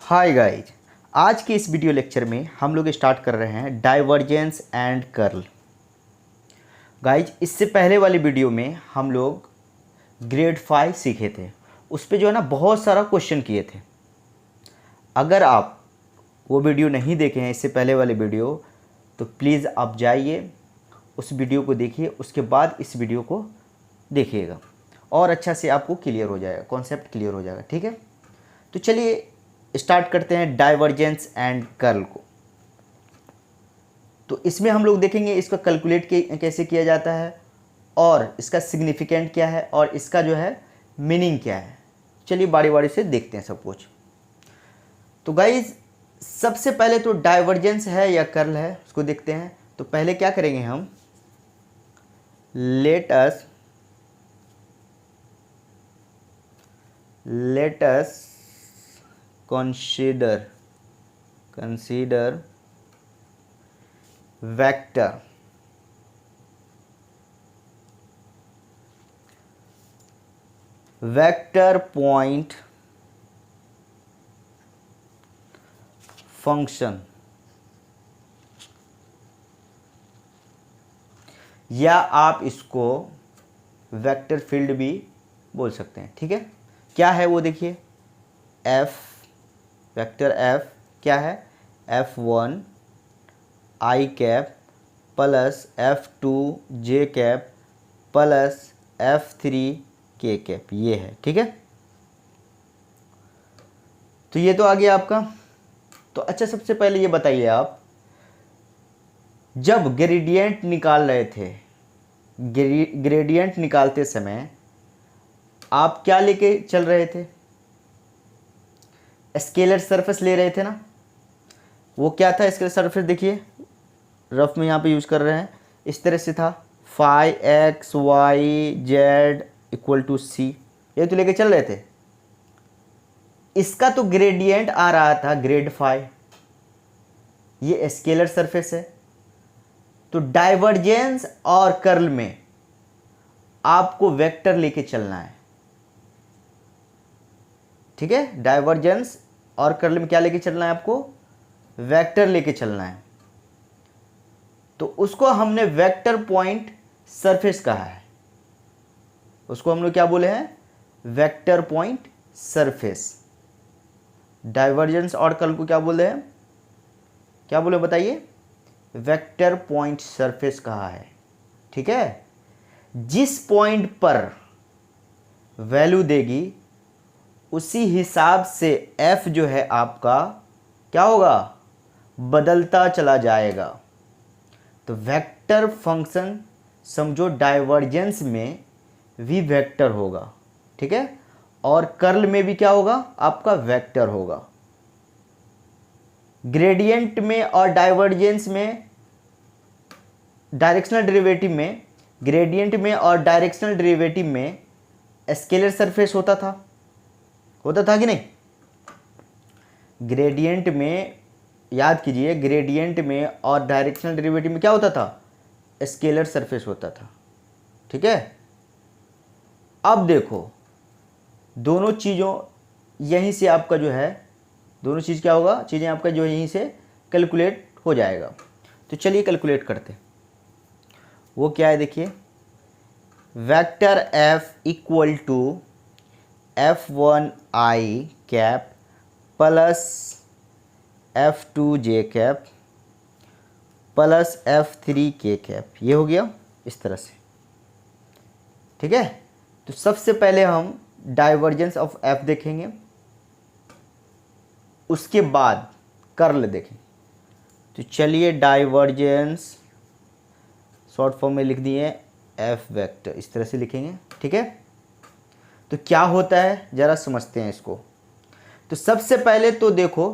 Hi guys, आज के इस वीडियो लेक्चर में हम लोग स्टार्ट कर रहे हैं डाइवर्जेंस एंड कर्ल। गाइज, इससे पहले वाली वीडियो में हम लोग ग्रेड 5 सीखे थे। उस पे जो है ना बहुत सारा क्वेश्चन किए थे। अगर आप वो वीडियो नहीं देखे हैं, इससे पहले वाले वीडियो, तो प्लीज़ आप जाइए उस वीडियो को देखिए, उसके बाद इस वीडियो को देखिएगा और अच्छा से आपको क्लियर हो जाएगा, कॉन्सेप्ट क्लियर हो जाएगा। ठीक है, तो चलिए स्टार्ट करते हैं डाइवर्जेंस एंड कर्ल को। तो इसमें हम लोग देखेंगे इसका कैलकुलेट कैसे किया जाता है और इसका सिग्निफिकेंट क्या है और इसका जो है मीनिंग क्या है। चलिए बारी बारी से देखते हैं सब कुछ। तो गाइज, सबसे पहले तो डाइवर्जेंस है या कर्ल है उसको देखते हैं। तो पहले क्या करेंगे हम, let us consider vector point function, या आप इसको वेक्टर फील्ड भी बोल सकते हैं। ठीक है, क्या है वो देखिए, f वेक्टर f क्या है, f1 i cap plus f2 j cap plus f3 k cap, ये है। ठीक है, तो ये तो आ गया आपका। तो अच्छा, सबसे पहले ये बताइए, आप जब ग्रेडियंट निकाल रहे थे, ग्रेडियंट निकालते समय आप क्या लेके चल रहे थे? स्केलर सरफेस ले रहे थे ना। वो क्या था स्केलर सरफेस, देखिए रफ में यहाँ पे यूज कर रहे हैं, इस तरह से था, phi x y z equal to c, ये तो लेके चल रहे थे। इसका तो ग्रेडियंट आ रहा था ग्रेड 5, ये स्केलर सरफेस है। तो डाइवर्जेंस और कर्ल में आपको वेक्टर लेके चलना है। ठीक है, डाइवर्जेंस और कर्ल में क्या लेके चलना है आपको? वेक्टर लेके चलना है। तो उसको हमने वेक्टर पॉइंट सरफेस कहा है, उसको हम लोग क्या बोले हैं? Vector point surface. डाइवर्जेंस और कर्ल को क्या बोले हैं, क्या बोले बताइए? वेक्टर पॉइंट सरफेस कहा है। ठीक है, जिस पॉइंट पर वैल्यू देगी उसी हिसाब से f जो है आपका क्या होगा? बदलता चला जाएगा। तो वेक्टर फंक्शन समझो डाइवर्जेंस में भी वेक्टर होगा। ठीक है, और कर्ल में भी क्या होगा? आपका वेक्टर होगा। ग्रेडियंट में और डाइवर्जेंस में, डायरेक्शनल डेरिवेटिव में, ग्रेडियंट में और डायरेक्शनल डेरिवेटिव में स्केलर सरफेस होता था कि नहीं? ग्रेडियंट में याद कीजिए, ग्रेडियंट में और डायरेक्शनल डेरिवेटिव में क्या होता था? स्केलर सरफेस होता था। ठीक है, अब देखो दोनों चीज़ों यहीं से आपका जो है, दोनों चीज़ क्या होगा, चीज़ें आपका जो यहीं से कैलकुलेट हो जाएगा। तो चलिए कैलकुलेट करते हैं। वो क्या है देखिए, vector f equal to f1 i cap plus f2 j cap plus f3 k cap, ये हो गया इस तरह से। ठीक है, तो सबसे पहले हम डाइवर्जेंस ऑफ f देखेंगे, उसके बाद कर्ल देखेंगे। तो चलिए डाइवर्जेंस शॉर्ट फॉर्म में लिख दिए f वेक्टर, इस तरह से लिखेंगे। ठीक है, तो क्या होता है जरा समझते हैं इसको। तो सबसे पहले तो देखो,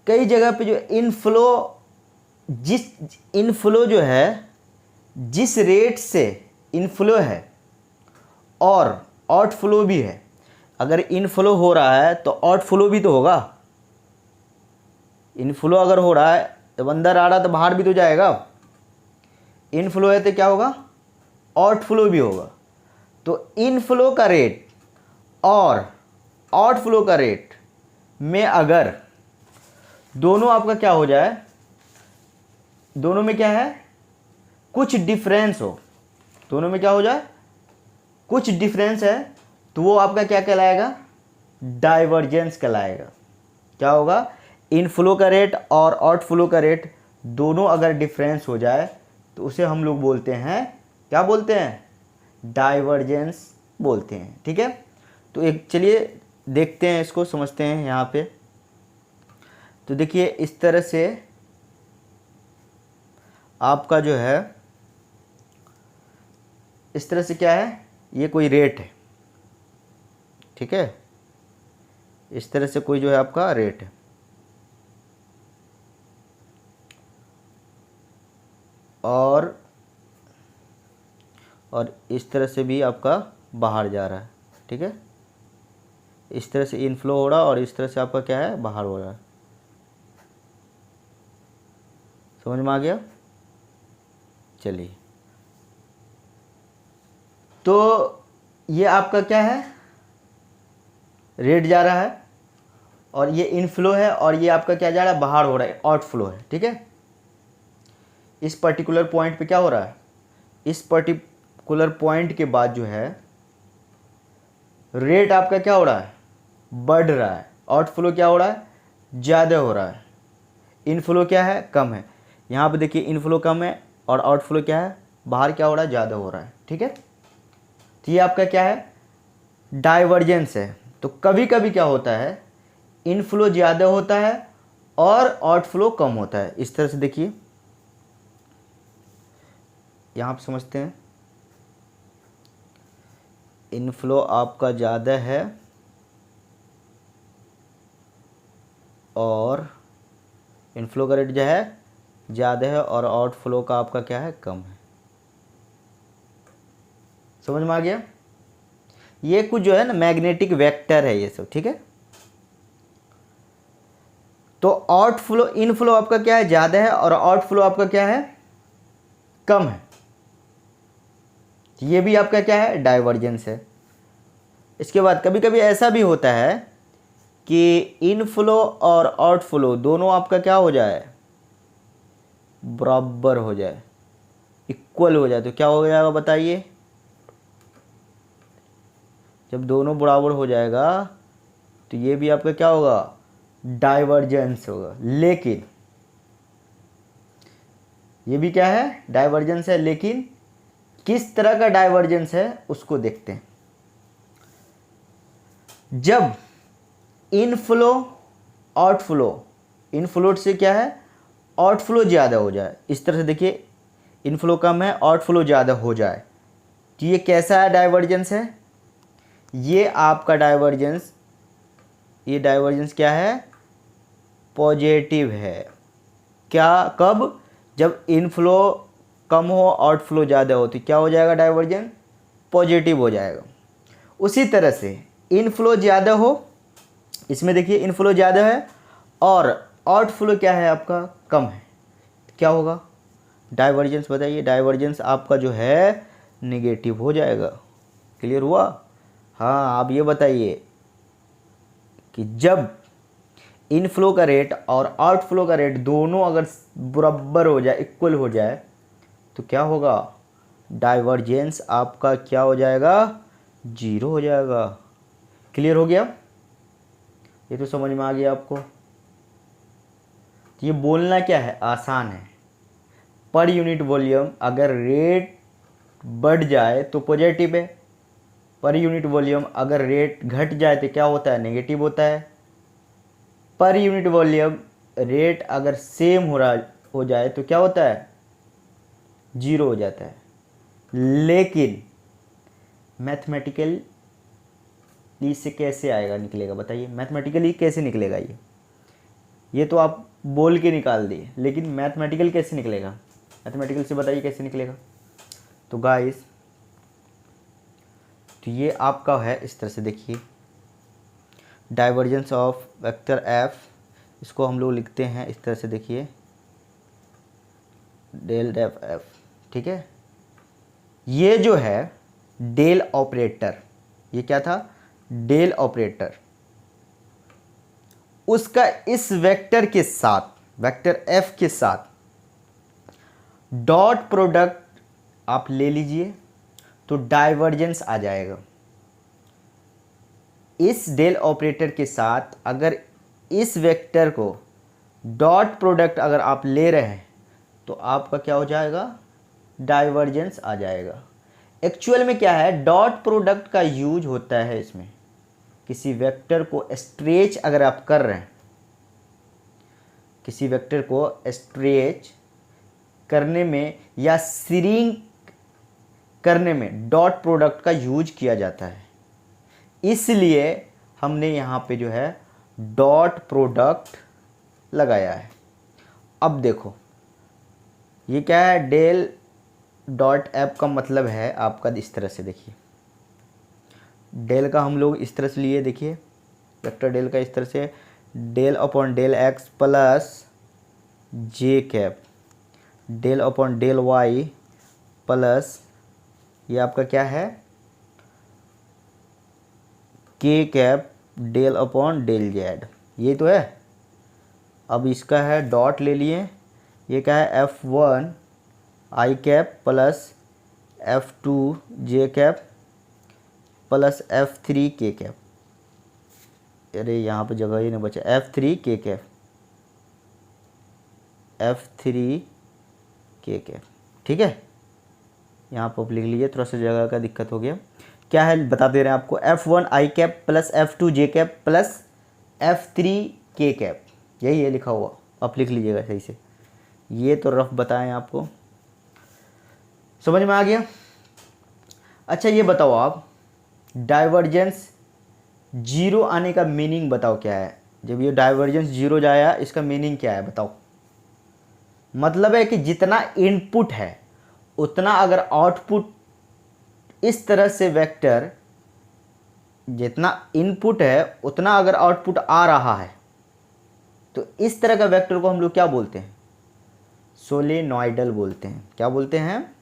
कई जगह पे जो इनफ्लो जो है, जिस रेट से इनफ्लो है और आउटफ्लो भी है, अगर इनफ्लो हो रहा है तो आउटफ्लो भी तो होगा। इनफ्लो अगर हो रहा है तो अंदर आ रहा तो बाहर भी तो जाएगा। इनफ्लो है तो क्या होगा? आउटफ्लो भी होगा। तो इनफ्लो का रेट और आउटफ्लो का रेट में अगर दोनों आपका क्या हो जाए, दोनों में क्या है, कुछ डिफरेंस हो, दोनों में क्या हो जाए, कुछ डिफरेंस है, तो वो आपका क्या कहलाएगा, डाइवर्जेंस कहलाएगा। क्या होगा, इनफ्लो का रेट और आउटफ्लो का रेट दोनों अगर डिफरेंस हो जाए तो उसे हम लोग बोलते हैं, क्या बोलते हैं, डाइवर्जेंस बोलते हैं। ठीक है, तो एक चलिए देखते हैं, इसको समझते हैं यहाँ पे। तो देखिए इस तरह से आपका जो है, इस तरह से क्या है, ये कोई रेट है, ठीक है, इस तरह से कोई जो है आपका रेट है, और इस तरह से भी आपका बाहर जा रहा है। ठीक है, इस तरह से इनफ्लो हो रहा है और इस तरह से आपका क्या है, बाहर हो रहा है। समझ में आ गया। चलिए, तो ये आपका क्या है, रेट जा रहा है, और ये इनफ्लो है, और ये आपका क्या जा रहा है, बाहर हो रहा है, आउटफ्लो है। ठीक है, इस पर्टिकुलर पॉइंट पे क्या हो रहा है, इस पर्टिकुलर पॉइंट के बाद जो है रेट आपका क्या हो रहा है, बढ़ रहा है, आउटफ्लो क्या हो रहा है, ज़्यादा हो रहा है, इनफ्लो क्या है, कम है। यहाँ पे देखिए इनफ्लो कम है और आउटफ्लो क्या है, बाहर क्या हो रहा है, ज़्यादा हो रहा है। ठीक है, तो ये आपका क्या है, डाइवर्जेंस है। तो कभी कभी क्या होता है, इनफ्लो ज़्यादा होता है और आउटफ्लो कम होता है। इस तरह से देखिए, यहाँ पे समझते हैं, इनफ्लो आपका ज़्यादा है और इनफ्लो का रेट जो है ज़्यादा है, और आउटफ्लो का आपका क्या है, कम है। समझ में आ गया। ये कुछ जो है ना मैग्नेटिक वेक्टर है ये सब। ठीक है, तो आउटफ्लो, इनफ्लो आपका क्या है, ज़्यादा है, और आउटफ्लो आपका क्या है, कम है। ये भी आपका क्या है, डाइवर्जेंस है। इसके बाद कभी कभी ऐसा भी होता है कि इनफ्लो और आउटफ्लो दोनों आपका क्या हो जाए, बराबर हो जाए, इक्वल हो जाए। तो क्या हो जाएगा बताइए, जब दोनों बराबर हो जाएगा तो ये भी आपका क्या होगा, डाइवर्जेंस होगा। लेकिन ये भी क्या है, डाइवर्जेंस है, लेकिन किस तरह का डाइवर्जेंस है उसको देखते हैं। जब इनफ्लो आउटफ्लो, इनफ्लो से क्या है, आउटफ्लो ज़्यादा हो जाए, इस तरह से देखिए, इनफ्लो कम है, आउटफ्लो ज़्यादा हो जाए, तो ये कैसा है, डाइवर्जेंस है। ये आपका डाइवर्जेंस, ये डाइवर्जेंस क्या है, पॉजिटिव है। क्या, कब, जब इनफ्लो कम हो, आउटफ्लो ज़्यादा हो, तो क्या हो जाएगा, डाइवर्जेंस पॉजिटिव हो जाएगा। उसी तरह से इनफ्लो ज़्यादा हो, इसमें देखिए इनफ्लो ज़्यादा है और आउटफ्लो क्या है आपका, कम है, क्या होगा, डाइवर्जेंस बताइए, डाइवर्जेंस आपका जो है नेगेटिव हो जाएगा। क्लियर हुआ। हाँ, आप ये बताइए कि जब इनफ्लो का रेट और आउटफ्लो का रेट दोनों अगर बराबर हो जाए, इक्वल हो जाए, तो क्या होगा, डाइवर्जेंस आपका क्या हो जाएगा, जीरो हो जाएगा। क्लियर हो गया, ये तो समझ में आ गया आपको। तो ये बोलना क्या है, आसान है। पर यूनिट वॉल्यूम अगर रेट बढ़ जाए तो पॉजिटिव है, पर यूनिट वॉल्यूम अगर रेट घट जाए तो क्या होता है, नेगेटिव होता है। पर यूनिट वॉल्यूम रेट अगर सेम हो जाए तो क्या होता है, जीरो हो जाता है। लेकिन मैथमेटिकली इससे कैसे आएगा, निकलेगा बताइए, मैथमेटिकली कैसे निकलेगा ये तो आप बोल के निकाल दिए, लेकिन मैथमेटिकल कैसे निकलेगा, मैथमेटिकल से बताइए कैसे निकलेगा। तो गाइस, तो ये आपका है, इस तरह से देखिए, डाइवर्जेंस ऑफ वेक्टर एफ, इसको हम लोग लिखते हैं इस तरह से, देखिए डेल डेफ एफ। ठीक है, ये जो है डेल ऑपरेटर, ये क्या था, डेल ऑपरेटर, उसका इस वेक्टर के साथ, वेक्टर एफ के साथ डॉट प्रोडक्ट आप ले लीजिए तो डाइवर्जेंस आ जाएगा। इस डेल ऑपरेटर के साथ अगर इस वेक्टर को डॉट प्रोडक्ट अगर आप ले रहे हैं तो आपका क्या हो जाएगा, डाइवर्जेंस आ जाएगा। एक्चुअल में क्या है, डॉट प्रोडक्ट का यूज होता है इसमें, किसी वेक्टर को स्ट्रेच अगर आप कर रहे हैं, किसी वेक्टर को स्ट्रेच करने में या श्रिंक करने में डॉट प्रोडक्ट का यूज किया जाता है। इसलिए हमने यहाँ पे जो है डॉट प्रोडक्ट लगाया है। अब देखो ये क्या है, डेल डॉट एफ का मतलब है आपका इस तरह से, देखिए डेल का हम लोग इस तरह से लिए, देखिए वेक्टर डेल का इस तरह से, del upon del x plus j cap, del upon del y plus ये आपका क्या है के cap del upon del z, ये तो है। अब इसका है डॉट ले लिए, ये क्या है F1 आई कैप प्लस F2 जे कैप प्लस F3 के कैप, अरे यहाँ पे जगह ही नहीं बचा, F3 के कैप, F3 के कैप, ठीक है। यहाँ पर आप लिख लीजिए, थोड़ा सा जगह का दिक्कत हो गया। क्या है बता दे रहे हैं आपको, F1 आई कैप प्लस F2 जे कैप प्लस F3 के कैप, यही है लिखा हुआ, आप लिख लीजिएगा सही से। ये तो रफ बताएं आपको, समझ में आ गया। अच्छा ये बताओ आप, डाइवर्जेंस जीरो आने का मीनिंग बताओ क्या है। जब ये डाइवर्जेंस जीरो जाया इसका मीनिंग क्या है बताओ। मतलब है कि जितना इनपुट है उतना अगर आउटपुट, इस तरह से वेक्टर जितना इनपुट है उतना अगर आउटपुट आ रहा है तो इस तरह का वेक्टर को हम लोग क्या बोलते हैं, सोलेनॉइडल बोलते हैं। क्या बोलते हैं,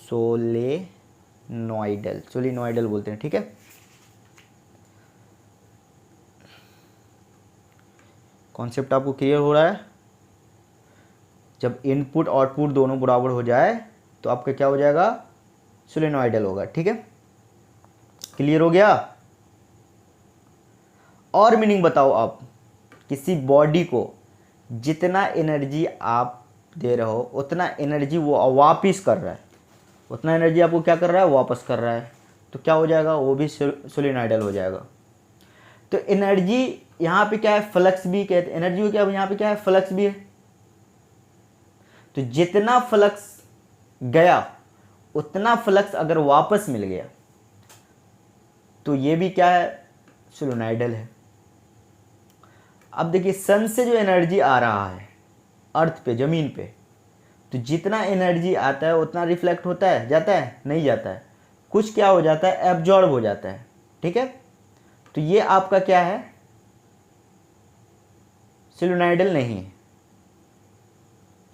सोलेनॉइडल, सोलेनॉइडल बोलते हैं, ठीक है। कॉन्सेप्ट आपको क्लियर हो रहा है। जब इनपुट आउटपुट दोनों बराबर हो जाए तो आपका क्या हो जाएगा, सोलेनॉइडल होगा, ठीक है। क्लियर हो गया। और मीनिंग बताओ आप, किसी बॉडी को जितना एनर्जी आप दे रहे हो उतना एनर्जी वो वापस कर रहा है, उतना एनर्जी आपको क्या कर रहा है, वापस कर रहा है, तो क्या हो जाएगा, वो भी सोलेनॉइडल हो जाएगा। तो एनर्जी यहाँ पे क्या है, फ्लक्स भी कहते हैं, एनर्जी को क्या यहाँ पे क्या है, फ्लक्स भी है। तो जितना फ्लक्स गया उतना फ्लक्स अगर वापस मिल गया तो ये भी क्या है, सोलेनॉइडल है। अब देखिए सन से जो एनर्जी आ रहा है अर्थ पे, ज़मीन पे, तो जितना एनर्जी आता है उतना रिफ्लेक्ट होता है, जाता है, नहीं जाता है, कुछ क्या हो जाता है, एब्जॉर्ब हो जाता है, ठीक है। तो ये आपका क्या है, सोलेनॉइडल नहीं है,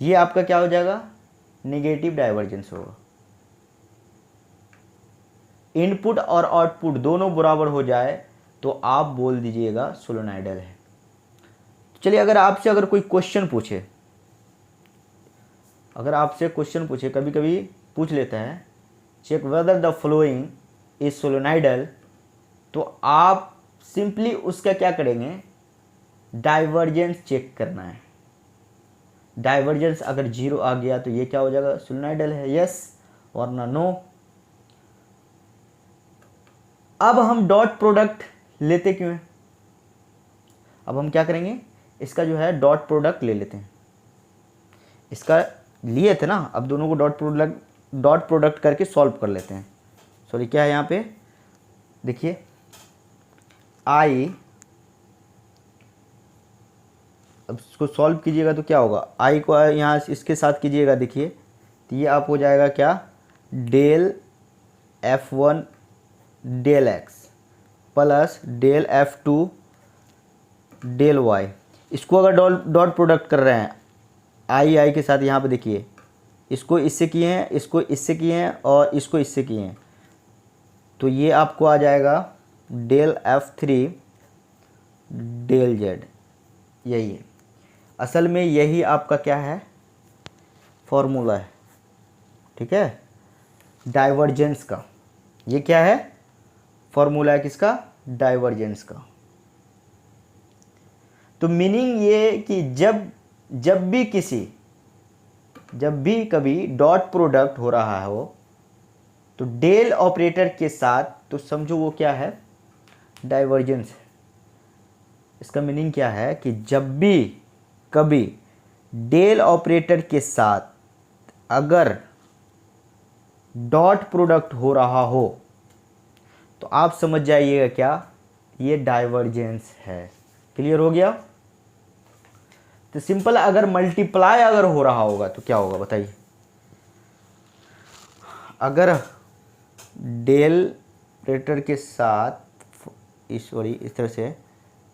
ये आपका क्या हो जाएगा, नेगेटिव डाइवर्जेंस होगा। इनपुट और आउटपुट दोनों बराबर हो जाए तो आप बोल दीजिएगा सोलेनॉइडल है। चलिए अगर आपसे अगर कोई क्वेश्चन पूछे, अगर आपसे क्वेश्चन पूछे, कभी कभी पूछ लेता है, check whether the flowing is solenoidal, तो आप सिंपली उसका क्या करेंगे, डाइवर्जेंस चेक करना है। डाइवर्जेंस अगर जीरो आ गया तो ये क्या हो जाएगा, सोलेनॉइडल है, यस वरना नो। अब हम डॉट प्रोडक्ट लेते क्यों हैं, अब हम क्या करेंगे, इसका जो है डॉट प्रोडक्ट ले लेते हैं। इसका लिए थे ना, अब दोनों को डॉट प्रोडक्ट करके सॉल्व कर लेते हैं। सॉरी क्या है यहाँ पे, देखिए आई, अब इसको सॉल्व कीजिएगा तो क्या होगा, आई को यहाँ इसके साथ कीजिएगा, देखिए तो ये आप हो जाएगा क्या, del F1 del x plus del F2 del y. इसको अगर डॉट प्रोडक्ट कर रहे हैं आई के साथ, यहाँ पे देखिए इसको इससे किए हैं, इसको इससे किए हैं और इसको इससे किए हैं, तो ये आपको आ जाएगा डेल F3 डेल जेड, यही है असल में, यही आपका क्या है, फॉर्मूला है, ठीक है, डाइवर्जेंस का। ये क्या है, फॉर्मूला है किसका, डाइवर्जेंस का। तो मीनिंग ये कि जब भी कभी डॉट प्रोडक्ट हो रहा हो तो डेल ऑपरेटर के साथ, तो समझो वो क्या है, डाइवर्जेंस है। इसका मीनिंग क्या है कि जब भी कभी डेल ऑपरेटर के साथ अगर डॉट प्रोडक्ट हो रहा हो तो आप समझ जाइएगा क्या, ये डाइवर्जेंस है। क्लियर हो गया। तो सिंपल, अगर मल्टीप्लाई अगर हो रहा होगा तो क्या होगा बताइए, अगर डेल ऑपरेटर के साथ इस तरह से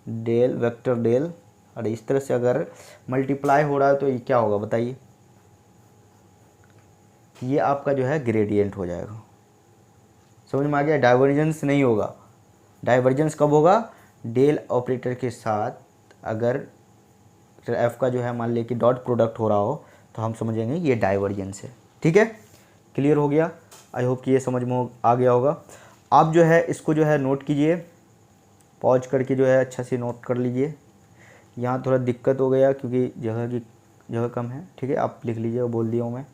डेल वेक्टर डेल और इस तरह से अगर मल्टीप्लाई हो रहा है तो ये क्या होगा बताइए, ये आपका जो है ग्रेडियंट हो जाएगा। समझ में आ गया, डाइवर्जेंस नहीं होगा। डाइवर्जेंस कब होगा, डेल ऑपरेटर के साथ अगर एफ का जो है मान लिया कि डॉट प्रोडक्ट हो रहा हो तो हम समझेंगे ये डाइवर्जेंस है। ठीक है, क्लियर हो गया। आई होप कि ये समझ में आ गया होगा। आप जो है इसको जो है नोट कीजिए, पॉज करके जो है अच्छा से नोट कर लीजिए। यहाँ थोड़ा दिक्कत हो गया क्योंकि जगह कम है। ठीक है, आप लिख लीजिए, बोल दिया हूँ मैं।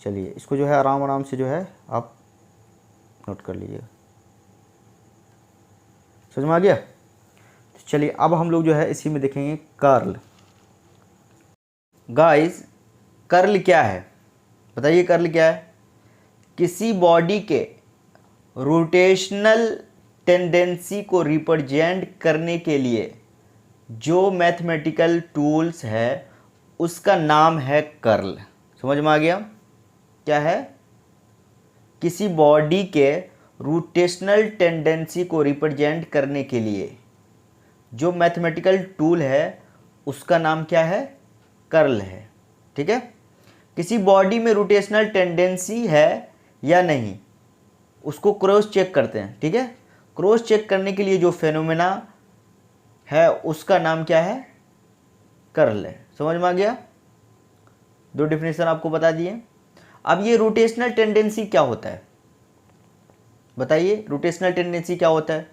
चलिए इसको जो है आराम आराम से जो है आप नोट कर लीजिएगा। समझ में आ गया। तो चलिए अब हम लोग जो है इसी में देखेंगे कर्ल। गाइस कर्ल क्या है बताइए, कर्ल क्या है, किसी बॉडी के रोटेशनल टेंडेंसी को रिप्रेजेंट करने के लिए जो मैथमेटिकल टूल्स है उसका नाम है कर्ल। समझ में आ गया, क्या है, किसी बॉडी के रोटेशनल टेंडेंसी को रिप्रेजेंट करने के लिए जो मैथमेटिकल टूल है उसका नाम क्या है, कर्ल है। ठीक है, किसी बॉडी में रोटेशनल टेंडेंसी है या नहीं उसको क्रॉस चेक करते हैं। ठीक है, क्रॉस चेक करने के लिए जो फेनोमेना है उसका नाम क्या है, कर्ल है। समझ में आ गया, दो डेफिनेशन आपको बता दिए। अब ये रोटेशनल टेंडेंसी क्या होता है बताइए, रोटेशनल टेंडेंसी क्या होता है।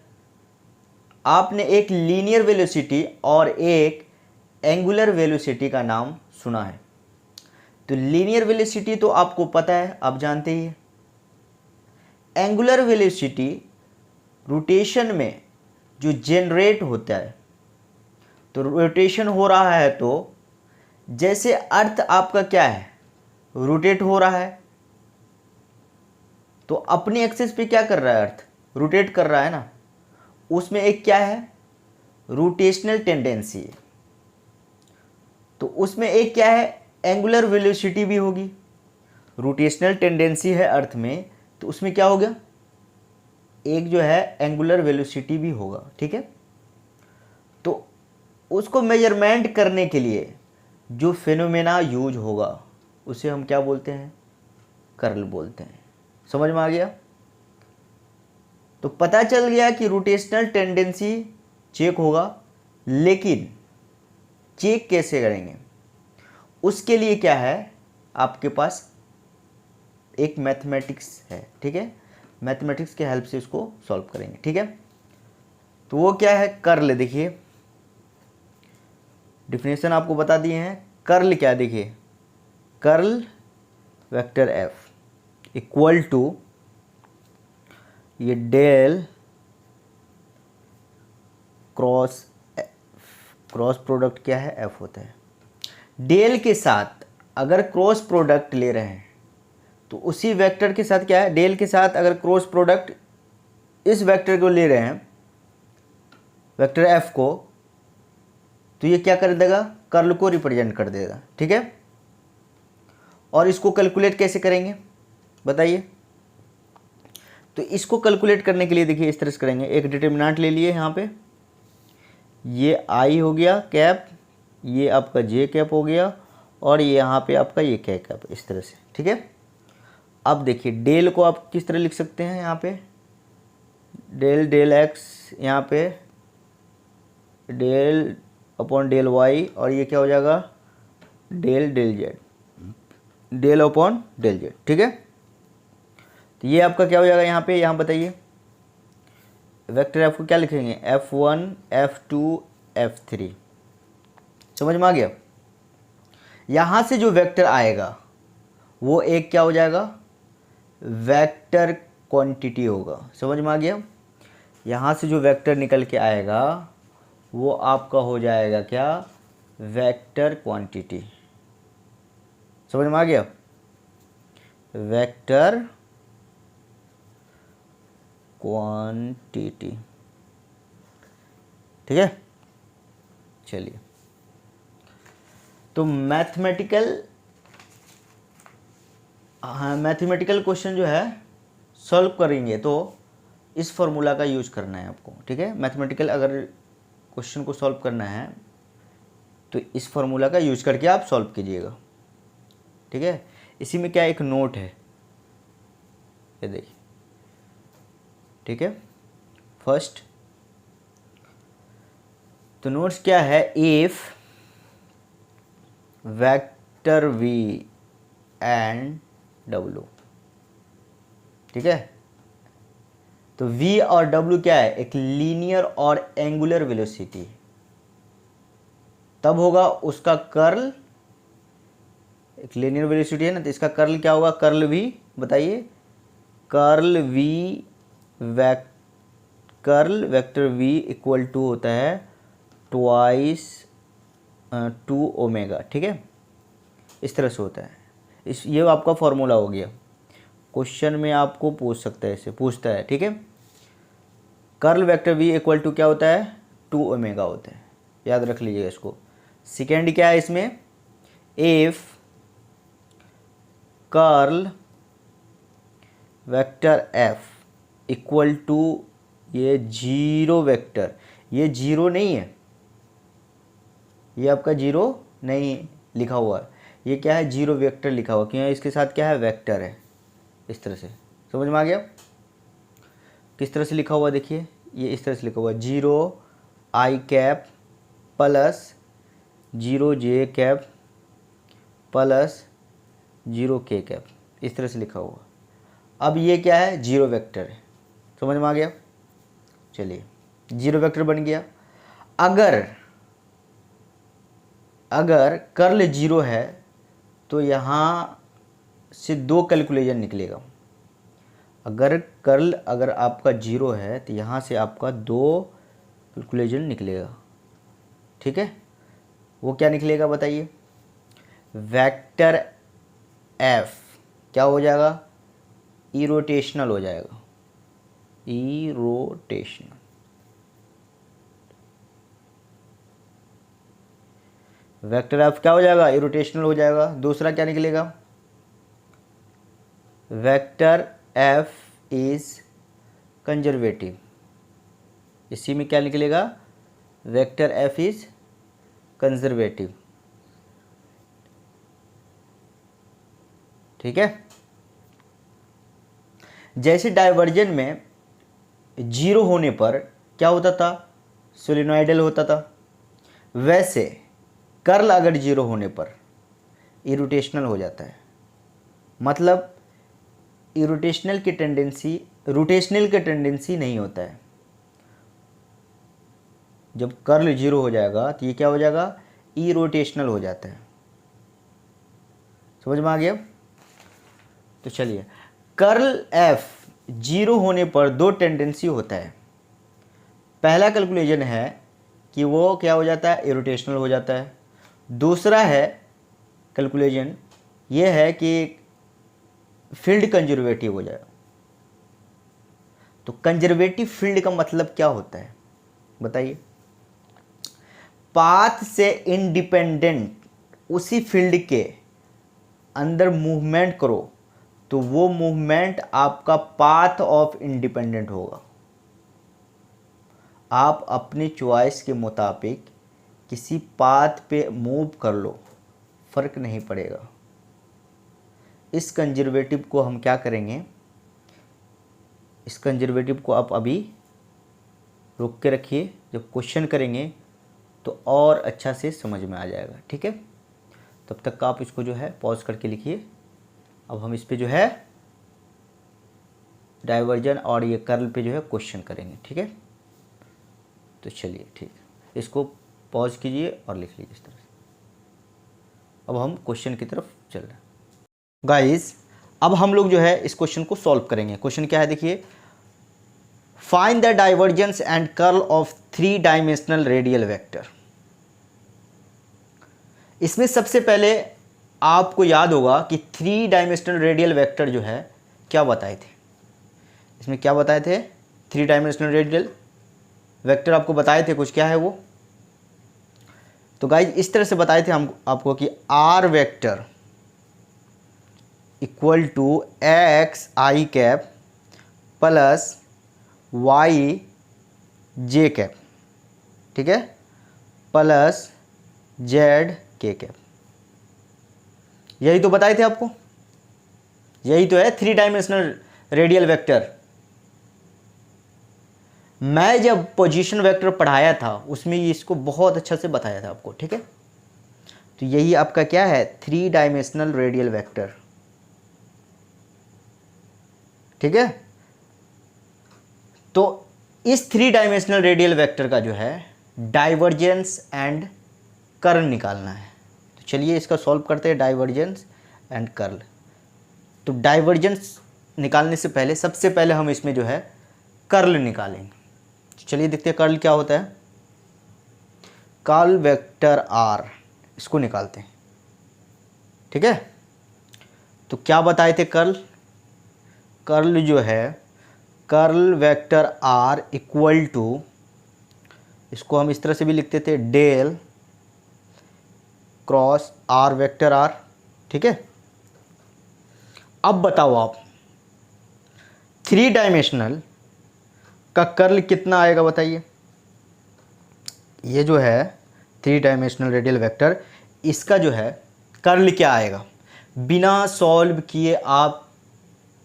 आपने एक लीनियर वेलोसिटी और एक एंगुलर वेलोसिटी का नाम सुना है। तो लीनियर वेलोसिटी तो आपको पता है, आप जानते ही हैं। एंगुलर वेलोसिटी रोटेशन में जो जनरेट होता है, तो रोटेशन हो रहा है तो जैसे अर्थ आपका क्या है, रोटेट हो रहा है, तो अपनी एक्सिस पे क्या कर रहा है, अर्थ रोटेट कर रहा है ना, उसमें एक क्या है, रोटेशनल टेंडेंसी है। तो उसमें एक क्या है, एंगुलर वेलोसिटी भी होगी। रोटेशनल टेंडेंसी है अर्थ में तो उसमें क्या होगा, एक जो है एंगुलर वेलोसिटी भी होगा। ठीक है, तो उसको मेजरमेंट करने के लिए जो फिनोमेना यूज होगा उसे हम क्या बोलते हैं, कर्ल बोलते हैं। समझ में आ गया। तो पता चल गया कि रोटेशनल टेंडेंसी चेक होगा, लेकिन चेक कैसे करेंगे, उसके लिए क्या है, आपके पास एक मैथमेटिक्स है। ठीक है, मैथमेटिक्स के हेल्प से इसको सॉल्व करेंगे। ठीक है, तो वो क्या है, कर्ल। देखिए डिफिनेशन आपको बता दिए हैं। कर्ल क्या, देखिए curl vector F equal to ये डेल क्रॉस प्रोडक्ट क्या है, एफ होता है। डेल के साथ अगर क्रॉस प्रोडक्ट ले रहे हैं तो उसी वेक्टर के साथ क्या है, डेल के साथ अगर क्रॉस प्रोडक्ट इस वेक्टर को ले रहे हैं, वेक्टर एफ को, तो ये क्या कर देगा, कर्ल को रिप्रेजेंट कर देगा। ठीक है, और इसको कैलकुलेट कैसे करेंगे बताइए। तो इसको कैलकुलेट करने के लिए देखिए इस तरह से करेंगे, एक डिटर्मिनेंट ले लिए यहाँ पे, ये आई हो गया कैप, ये आपका जे कैप हो गया, और ये यहाँ पे आपका ये के कैप, इस तरह से। ठीक है, अब देखिए डेल को आप किस तरह लिख सकते हैं, यहाँ पे डेल एक्स यहाँ पे डेल अपॉन डेल वाई, और ये क्या हो जाएगा del del z, del upon del z. ठीक है, तो ये आपका क्या हो जाएगा यहाँ पे, यहाँ बताइए वेक्टर एफ को क्या लिखेंगे, F1 F2 F3। समझ में आ गया। यहाँ से जो वेक्टर आएगा वो एक क्या हो जाएगा, वेक्टर क्वांटिटी होगा। समझ में आ गया। यहाँ से जो वेक्टर निकल के आएगा वो आपका हो जाएगा क्या, वेक्टर क्वांटिटी। समझ में आ गया, वेक्टर क्वांटिटी। ठीक है, चलिए तो मैथमेटिकल क्वेश्चन जो है सॉल्व करेंगे तो इस फॉर्मूला का यूज करना है आपको। ठीक है, मैथमेटिकल अगर क्वेश्चन को सॉल्व करना है तो इस फॉर्मूला का यूज करके आप सॉल्व कीजिएगा। ठीक है, इसी में क्या एक नोट है, ये देखिए। ठीक है, फर्स्ट तो नोट्स क्या है, if vector v and w। ठीक है, तो v और w क्या है, एक लीनियर और एंगुलर वेलोसिटी, तब होगा उसका कर्ल, एक लीनियर वेलोसिटी है ना, तो इसका कर्ल क्या होगा, कर्ल v, बताइए curl v curl vector v equal to होता है ट्वाइस 2 ओमेगा। ठीक है, इस तरह से होता है। ये आपका फॉर्मूला हो गया, क्वेश्चन में आपको पूछ सकता है, ऐसे पूछता है। ठीक है, curl vector v equal to क्या होता है, 2 ओमेगा होता है, याद रख लीजिएगा इसको। सेकेंड क्या है इसमें, if curl vector f equal to ये जीरो वेक्टर, ये जीरो नहीं है, ये आपका जीरो नहीं लिखा हुआ है, ये क्या है जीरो वेक्टर लिखा हुआ, क्यों, इसके साथ क्या है वेक्टर है, इस तरह से। समझ में आ गया, किस तरह से लिखा हुआ, देखिए ये इस तरह से लिखा हुआ, जीरो आई कैप प्लस जीरो जे कैप प्लस जीरो के कैप, इस तरह से लिखा हुआ। अब ये क्या है, जीरो वेक्टर है। समझ में आ गया, चलिए जीरो वेक्टर बन गया। अगर कर्ल जीरो है तो यहाँ से दो कैलकुलेशन निकलेगा। अगर आपका जीरो है तो यहाँ से आपका दो कैलकुलेशन निकलेगा। ठीक है, वो क्या निकलेगा बताइए, वेक्टर एफ क्या हो जाएगा, इरोटेशनल हो जाएगा, इरोटेशनल। वेक्टर एफ क्या हो जाएगा, इरोटेशनल हो जाएगा। दूसरा क्या निकलेगा, वेक्टर एफ इज कंजर्वेटिव, इसी में क्या निकलेगा, वेक्टर एफ इज कंजर्वेटिव। ठीक है, जैसे डाइवर्जन में जीरो होने पर क्या होता था, सोलिनॉइडल होता था, वैसे कर्ल अगर जीरो होने पर इरोटेशनल हो जाता है। मतलब रोटेशनल की टेंडेंसी नहीं होता है। जब कर्ल जीरो हो जाएगा तो ये क्या हो जाएगा, इरोटेशनल हो जाता है। समझ में आ गया। तो चलिए, कर्ल एफ जीरो होने पर दो टेंडेंसी होता है। पहला कैलकुलेशन है कि वो क्या हो जाता है, इरोटेशनल हो जाता है। दूसरा है कैलकुलेशन ये है कि फील्ड कंजर्वेटिव हो जाएगा। तो कंजर्वेटिव फील्ड का मतलब क्या होता है बताइए, पाथ से इंडिपेंडेंट उसी फील्ड के अंदर मूवमेंट करो तो वो मूवमेंट आपका पाथ ऑफ इंडिपेंडेंट होगा। आप अपनी चॉइस के मुताबिक किसी पाथ पे मूव कर लो, फर्क नहीं पड़ेगा। इस कंजर्वेटिव को हम क्या करेंगे, इस कंजर्वेटिव को आप अभी रोक के रखिए, जब क्वेश्चन करेंगे तो और अच्छा से समझ में आ जाएगा। ठीक है, तब तक का आप इसको जो है पॉज करके लिखिए। अब हम इस पे जो है डाइवर्जन और ये कर्ल पे जो है क्वेश्चन करेंगे। ठीक है, तो चलिए ठीक है, इसको पॉज कीजिए और लिख लीजिए इस तरह से। अब हम क्वेश्चन की तरफ चल रहे हैं गाइस। अब हम लोग जो है इस क्वेश्चन को सॉल्व करेंगे। क्वेश्चन क्या है देखिए, find the divergence and curl of 3 dimensional radial vector. इसमें सबसे पहले आपको याद होगा कि 3 डायमेंशनल रेडियल वेक्टर जो है क्या बताए थे। इसमें क्या बताए थे, 3 डायमेंशनल रेडियल वेक्टर आपको बताए थे कुछ, क्या है वो। तो गाइज इस तरह से बताए थे हम आपको कि r vector equal to x i cap plus y j cap, ठीक है, प्लस जेड के कैप। यही तो बताए थे आपको, यही तो है 3 डायमेंशनल रेडियल वेक्टर। मैं जब पोजीशन वेक्टर पढ़ाया था उसमें ये इसको बहुत अच्छा से बताया था आपको। ठीक है, तो यही आपका क्या है, 3 डायमेंशनल रेडियल वेक्टर। ठीक है, तो इस 3 डायमेंशनल रेडियल वेक्टर का जो है डाइवर्जेंस एंड कर्ल निकालना है। तो चलिए इसका सॉल्व करते हैं, डाइवर्जेंस एंड कर्ल। तो डाइवर्जेंस निकालने से पहले सबसे पहले हम इसमें जो है कर्ल निकालेंगे। चलिए देखते हैं कर्ल क्या होता है। कर्ल वेक्टर आर, इसको निकालते हैं। ठीक है, तो क्या बताए थे कर्ल, कर्ल जो है curl vector r equal to, इसको हम इस तरह से भी लिखते थे, del cross r vector r. ठीक है, अब बताओ आप 3 डायमेंशनल का कर्ल कितना आएगा बताइए। ये जो है 3 डायमेंशनल रेडियल वेक्टर, इसका जो है कर्ल क्या आएगा, बिना सॉल्व किए आप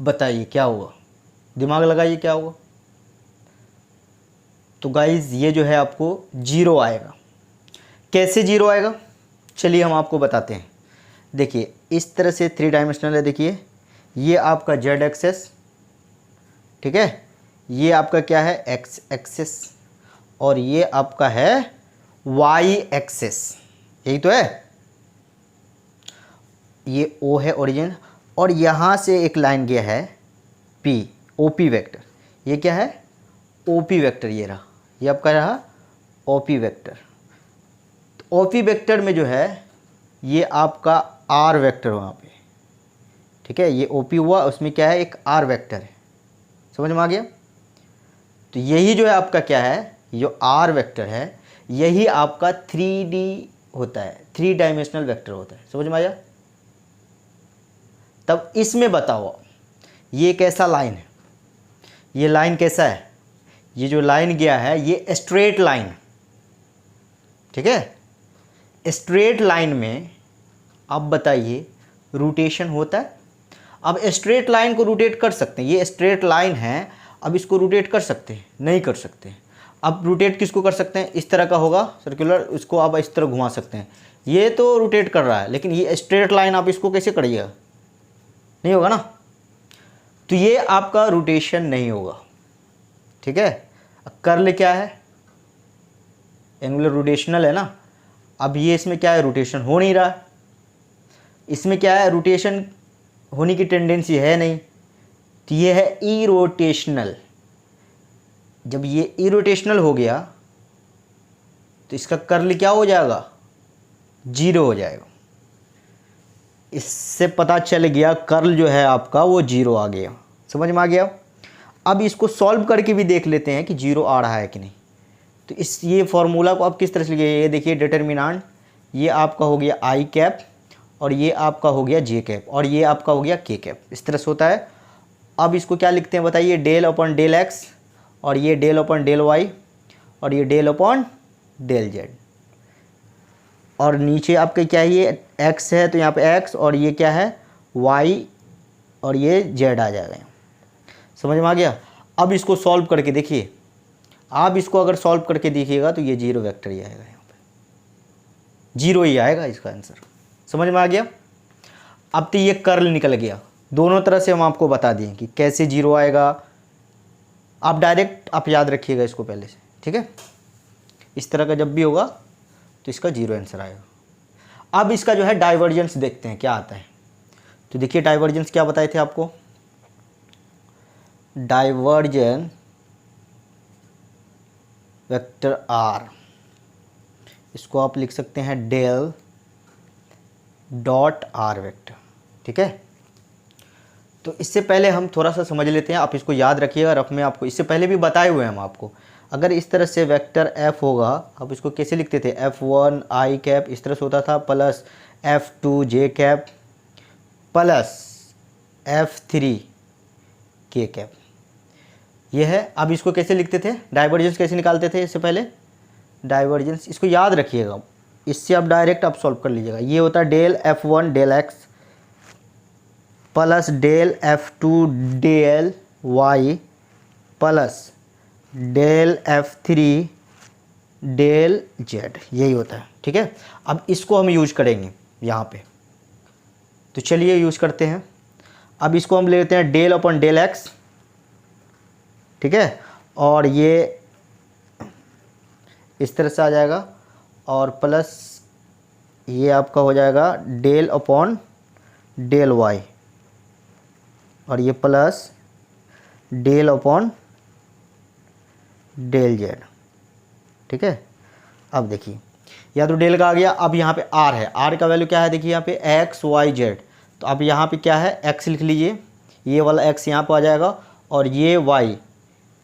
बताइए क्या होगा, दिमाग लगाइए क्या होगा। तो गाइज ये जो है आपको 0 आएगा। कैसे 0 आएगा, चलिए हम आपको बताते हैं। देखिए इस तरह से 3 डायमेंशनल है, देखिए ये आपका जेड एक्सेस, ठीक है, ये आपका क्या है एक्स एक्सेस, और ये आपका है वाई एक्सेस, यही तो है। ये ओ है ओरिजिन, और यहाँ से एक लाइन गया है पी, ओपी वेक्टर। ये क्या है, ओपी वेक्टर, ये रहा, ये आपका रहा ओपी वेक्टर। तो ओपी वेक्टर में जो है ये आपका आर वेक्टर वहाँ पे, ठीक है, ये ओपी हुआ, उसमें क्या है एक आर वेक्टर है, समझ में आ गया। तो यही जो है आपका क्या है, जो आर वेक्टर है यही आपका 3D होता है, 3 डायमेंशनल वेक्टर होता है, समझ में आया। तब इसमें बताओ ये कैसा लाइन है, ये लाइन कैसा है, ये जो लाइन गया है ये स्ट्रेट लाइन, ठीक है। स्ट्रेट लाइन में अब बताइए रोटेशन होता है। अब स्ट्रेट लाइन को रोटेट कर सकते हैं, ये स्ट्रेट लाइन है, अब इसको रोटेट कर सकते हैं, नहीं कर सकते। अब रोटेट किसको कर सकते हैं, इस तरह का होगा सर्कुलर, इसको आप इस तरह घुमा सकते हैं। ये तो रोटेट कर रहा है, लेकिन ये स्ट्रेट लाइन आप इसको कैसे करिएगा, नहीं होगा ना। तो ये आपका रोटेशन नहीं होगा, ठीक है। कर्ल क्या है, एंगुलर रोटेशनल है ना। अब ये इसमें क्या है, रोटेशन हो नहीं रहा, इसमें क्या है रोटेशन होने की टेंडेंसी है नहीं, तो ये है इरोटेशनल। जब ये इरोटेशनल हो गया तो इसका कर्ल क्या हो जाएगा, 0 हो जाएगा। इससे पता चल गया कर्ल जो है आपका वो 0 आ गया, समझ में आ गया। अब इसको सॉल्व करके भी देख लेते हैं कि 0 आ रहा है कि नहीं। तो इस ये फॉर्मूला को आप किस तरह से लिखिए, ये देखिए डिटर्मिनेंट, ये आपका हो गया आई कैप, और ये आपका हो गया जे कैप, और ये आपका हो गया के कैप, इस तरह से होता है। अब इसको क्या लिखते हैं बताइए, डेल अपॉन डेल एक्स, और ये डेल अपॉन डेल वाई, और ये डेल अपॉन डेल जेड। और नीचे आपके क्या है, ये एक्स है तो यहाँ पे एक्स, और ये क्या है वाई, और ये जेड आ जाएगा, समझ में आ गया। अब इसको सॉल्व करके देखिए, आप इसको अगर सॉल्व करके देखिएगा तो ये 0 वेक्टर ही आएगा यहाँ पे, जीरो ही आएगा इसका आंसर। समझ में आ गया। अब तो ये कर्ल निकल गया, दोनों तरह से हम आपको बता दिए कि कैसे जीरो आएगा। आप डायरेक्ट आप याद रखिएगा इसको पहले से, ठीक है। इस तरह का जब भी होगा तो इसका जीरो आंसर आएगा। अब इसका जो है डाइवर्जेंस देखते हैं क्या आता है। तो देखिए डाइवर्जेंस क्या बताए थे आपको, डाइवर्जन वेक्टर आर, इसको आप लिख सकते हैं डेल डॉट आर वेक्टर, ठीक है। तो इससे पहले हम थोड़ा सा समझ लेते हैं, आप इसको याद रखिएगा रफ में, आपको इससे पहले भी बताए हुए हैं हम आपको। अगर इस तरह से वेक्टर एफ होगा, आप इसको कैसे लिखते थे, F1 आई कैप इस तरह से होता था, प्लस F2 जे कैप प्लस F3 के कैप, ये है। अब इसको कैसे लिखते थे, डाइवर्जेंस कैसे निकालते थे इससे पहले, डाइवर्जेंस इसको याद रखिएगा, इससे आप डायरेक्ट आप सॉल्व कर लीजिएगा। ये होता है del F1 del x plus del F2 del y plus del F3 del z, यही होता है, ठीक है। अब इसको हम यूज करेंगे यहाँ पे, तो चलिए यूज करते हैं। अब इसको हम ले लेते हैं डेल अपॉन डेल एक्स, ठीक है, और ये इस तरह से आ जाएगा, और प्लस ये आपका हो जाएगा डेल अपॉन डेल वाई, और ये plus del upon del z, ठीक है। अब देखिए या तो डेल का आ गया, अब यहाँ पे आर है, आर का वैल्यू क्या है, देखिए यहाँ पे एक्स वाई जेड, तो अब यहाँ पे क्या है, एक्स लिख लीजिए, ये वाला एक्स यहाँ पे आ जाएगा, और ये वाई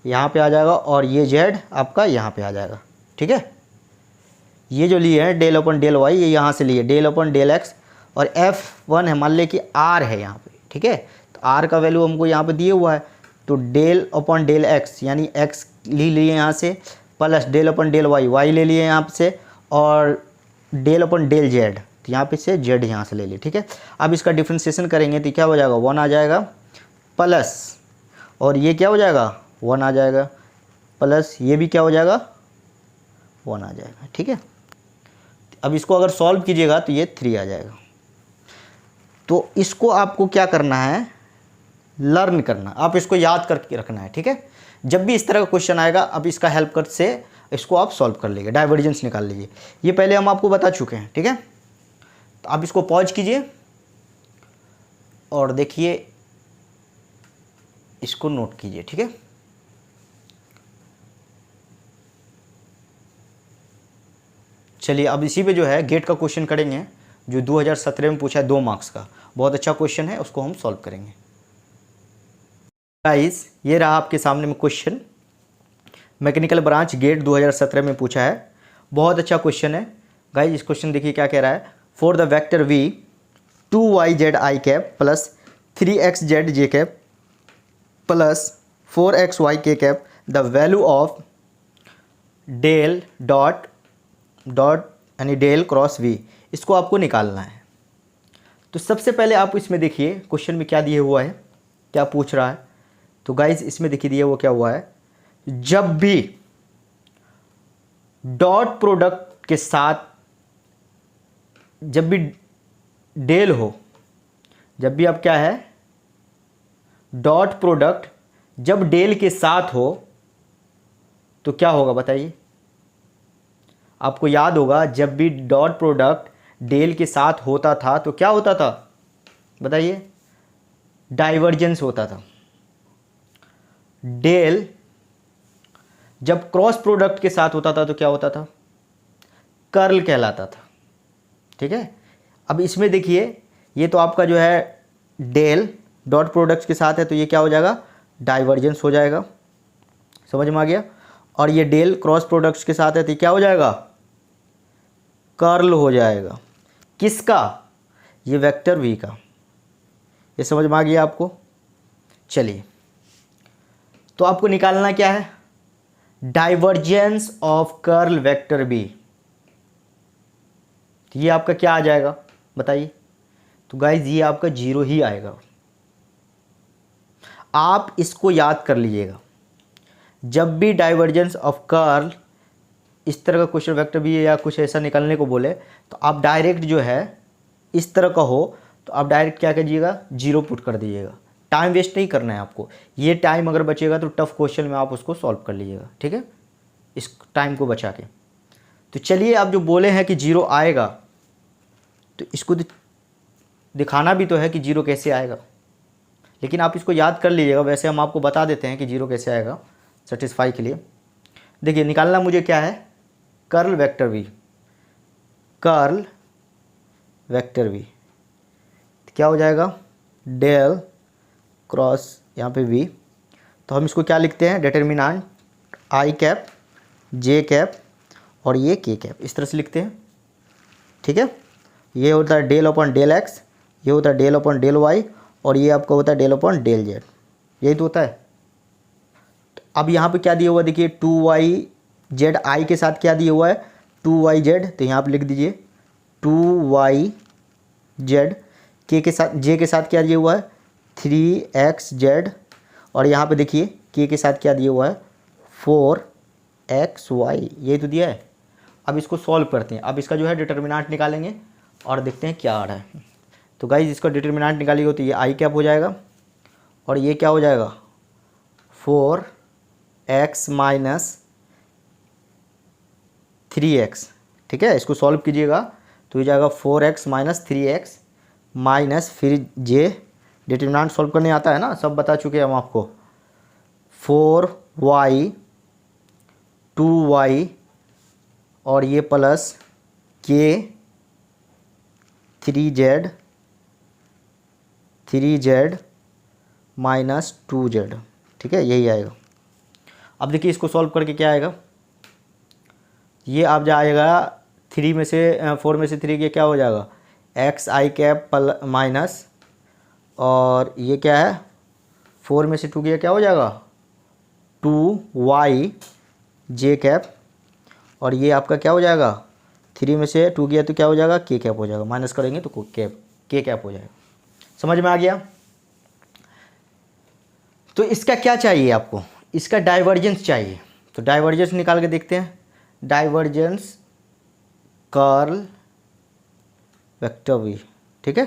यहाँ पे आ जाएगा, और ये जेड आपका यहाँ पे आ जाएगा, ठीक है। ये जो लिए हैं डेल अपॉन डेल वाई, ये यहाँ से लिए डेल अपॉन डेल एक्स, और F1 है, मान ले कि आर है यहाँ पे, ठीक है। तो आर का वैल्यू हमको यहाँ पे दिए हुआ है, तो डेल अपॉन डेल एक्स यानी एक्स ले लिए यहाँ से, plus del upon del y, y ले लिए यहाँ से, और डेल अपॉन डेल जेड, तो यहाँ पे से जेड यहाँ से ले लिए, ठीक है। अब इसका डिफ्रेंशिएशन करेंगे तो क्या हो जाएगा, 1 आ जाएगा, प्लस और ये क्या हो जाएगा, 1 आ जाएगा, प्लस ये भी क्या हो जाएगा, 1 आ जाएगा, ठीक है। अब इसको अगर सॉल्व कीजिएगा तो ये 3 आ जाएगा। तो इसको आपको क्या करना है, लर्न करना, आप इसको याद करके रखना है, ठीक है। जब भी इस तरह का क्वेश्चन आएगा, अब इसका हेल्प कर से इसको आप सॉल्व कर लीजिए, डाइवर्जेंस निकाल लीजिए। ये पहले हम आपको बता चुके हैं, ठीक है। तो आप इसको पॉज कीजिए और देखिए, इसको नोट कीजिए, ठीक है। चलिए अब इसी पे जो है गेट का क्वेश्चन करेंगे, जो 2017 में पूछा है 2 मार्क्स का, बहुत अच्छा क्वेश्चन है, उसको हम सॉल्व करेंगे। गाइस ये रहा आपके सामने में क्वेश्चन, मैकेनिकल ब्रांच गेट 2017 में पूछा है, बहुत अच्छा क्वेश्चन है। गाइस इस क्वेश्चन देखिए क्या कह रहा है, for the vector v 2yz i cap plus 3xz j cap plus 4xy k cap the value of del dot dot यानी डेल क्रॉस v, इसको आपको निकालना है। तो सबसे पहले आप इसमें देखिए क्वेश्चन में क्या दिया हुआ है, क्या पूछ रहा है। तो गाइज इसमें देखिए दिया हुआ क्या हुआ है, जब भी डॉट प्रोडक्ट के साथ, जब भी डेल हो, जब भी आप क्या है डॉट प्रोडक्ट जब डेल के साथ हो तो क्या होगा बताइए। आपको याद होगा जब भी डॉट प्रोडक्ट डेल के साथ होता था तो क्या होता था बताइए, डाइवर्जेंस होता था। डेल जब क्रॉस प्रोडक्ट के साथ होता था तो क्या होता था, कर्ल कहलाता था, ठीक है। अब इसमें देखिए ये तो आपका जो है डेल डॉट प्रोडक्ट के साथ है तो ये क्या हो जाएगा, डाइवर्जेंस हो जाएगा, समझ में आ गया। और ये डेल क्रॉस प्रोडक्ट्स के साथ है तो क्या हो जाएगा, कर्ल हो जाएगा। किसका, ये वेक्टर v का, ये समझ में आ गया आपको। चलिए तो आपको निकालना क्या है, divergence of curl vector b, तो ये आपका क्या आ जाएगा बताइए। तो गाइज ये आपका 0 ही आएगा। आप इसको याद कर लीजिएगा, जब भी डाइवर्जेंस ऑफ कर्ल इस तरह का क्वेश्चन वेक्टर भी है या कुछ ऐसा निकालने को बोले तो आप डायरेक्ट जो है इस तरह का हो तो आप डायरेक्ट क्या कीजिएगा, 0 पुट कर दीजिएगा। टाइम वेस्ट नहीं करना है आपको। ये टाइम अगर बचेगा तो टफ क्वेश्चन में आप उसको सॉल्व कर लीजिएगा, ठीक है, इस टाइम को बचा के। तो चलिए आप जो बोले हैं कि 0 आएगा तो इसको दिखाना भी तो है कि 0 कैसे आएगा, लेकिन आप इसको याद कर लीजिएगा। वैसे हम आपको बता देते हैं कि 0 कैसे आएगा सेटिस्फाई के लिए। देखिए निकालना मुझे क्या है, curl vector v, curl vector v क्या हो जाएगा, डेल क्रॉस यहाँ पे v। तो हम इसको क्या लिखते हैं, determinant i cap j cap और ये k कैप, इस तरह से लिखते हैं, ठीक है। ये होता है डेल अपॉन डेल x, ये होता है डेल अपॉन डेल y और ये आपका होता है डेल अपॉन डेल z, यही तो होता है। तो अब यहाँ पे क्या दिया हुआ है देखिए, 2yz i के साथ क्या दिया हुआ है 2yz, तो यहाँ पे लिख दीजिए 2yz, k के साथ j के साथ क्या दिया हुआ है 3xz और यहाँ पे देखिए k के साथ क्या दिया हुआ है 4xy, यही तो दिया है। अब इसको सॉल्व करते हैं। अब इसका जो है डिटर्मिनेंट निकालेंगे और देखते हैं क्या आ रहा है। तो गाइज इसका डिटर्मिनेंट निकालिएगा तो ये आई कैप हो जाएगा और ये क्या हो जाएगा 4x माइनस 3x, ठीक है। इसको सॉल्व कीजिएगा तो ये जाएगा 4x माइनस 3x माइनस फिर j, डिटर्मिनेंट सॉल्व करने आता है ना, सब बता चुके हैं हम आपको, 4y 2y और ये plus k 3z minus 2z, ठीक है, यही आएगा। अब देखिए इसको सॉल्व करके क्या आएगा, ये आप जाएगा 3 में से 4 में से 3 के क्या हो जाएगा एक्स आई कैप माइनस और ये क्या है 4 में से 2 के क्या हो जाएगा 2y j कैप और ये आपका क्या हो जाएगा 3 में से 2 गया तो क्या हो जाएगा k कैप हो जाएगा, माइनस करेंगे तो k कैप हो जाएगा। समझ में आ गया। तो इसका क्या चाहिए आपको, इसका डाइवर्जेंस चाहिए। तो डाइवर्जेंस निकाल के देखते हैं, डाइवर्जेंस कर्ल वेक्टर v, ठीक है।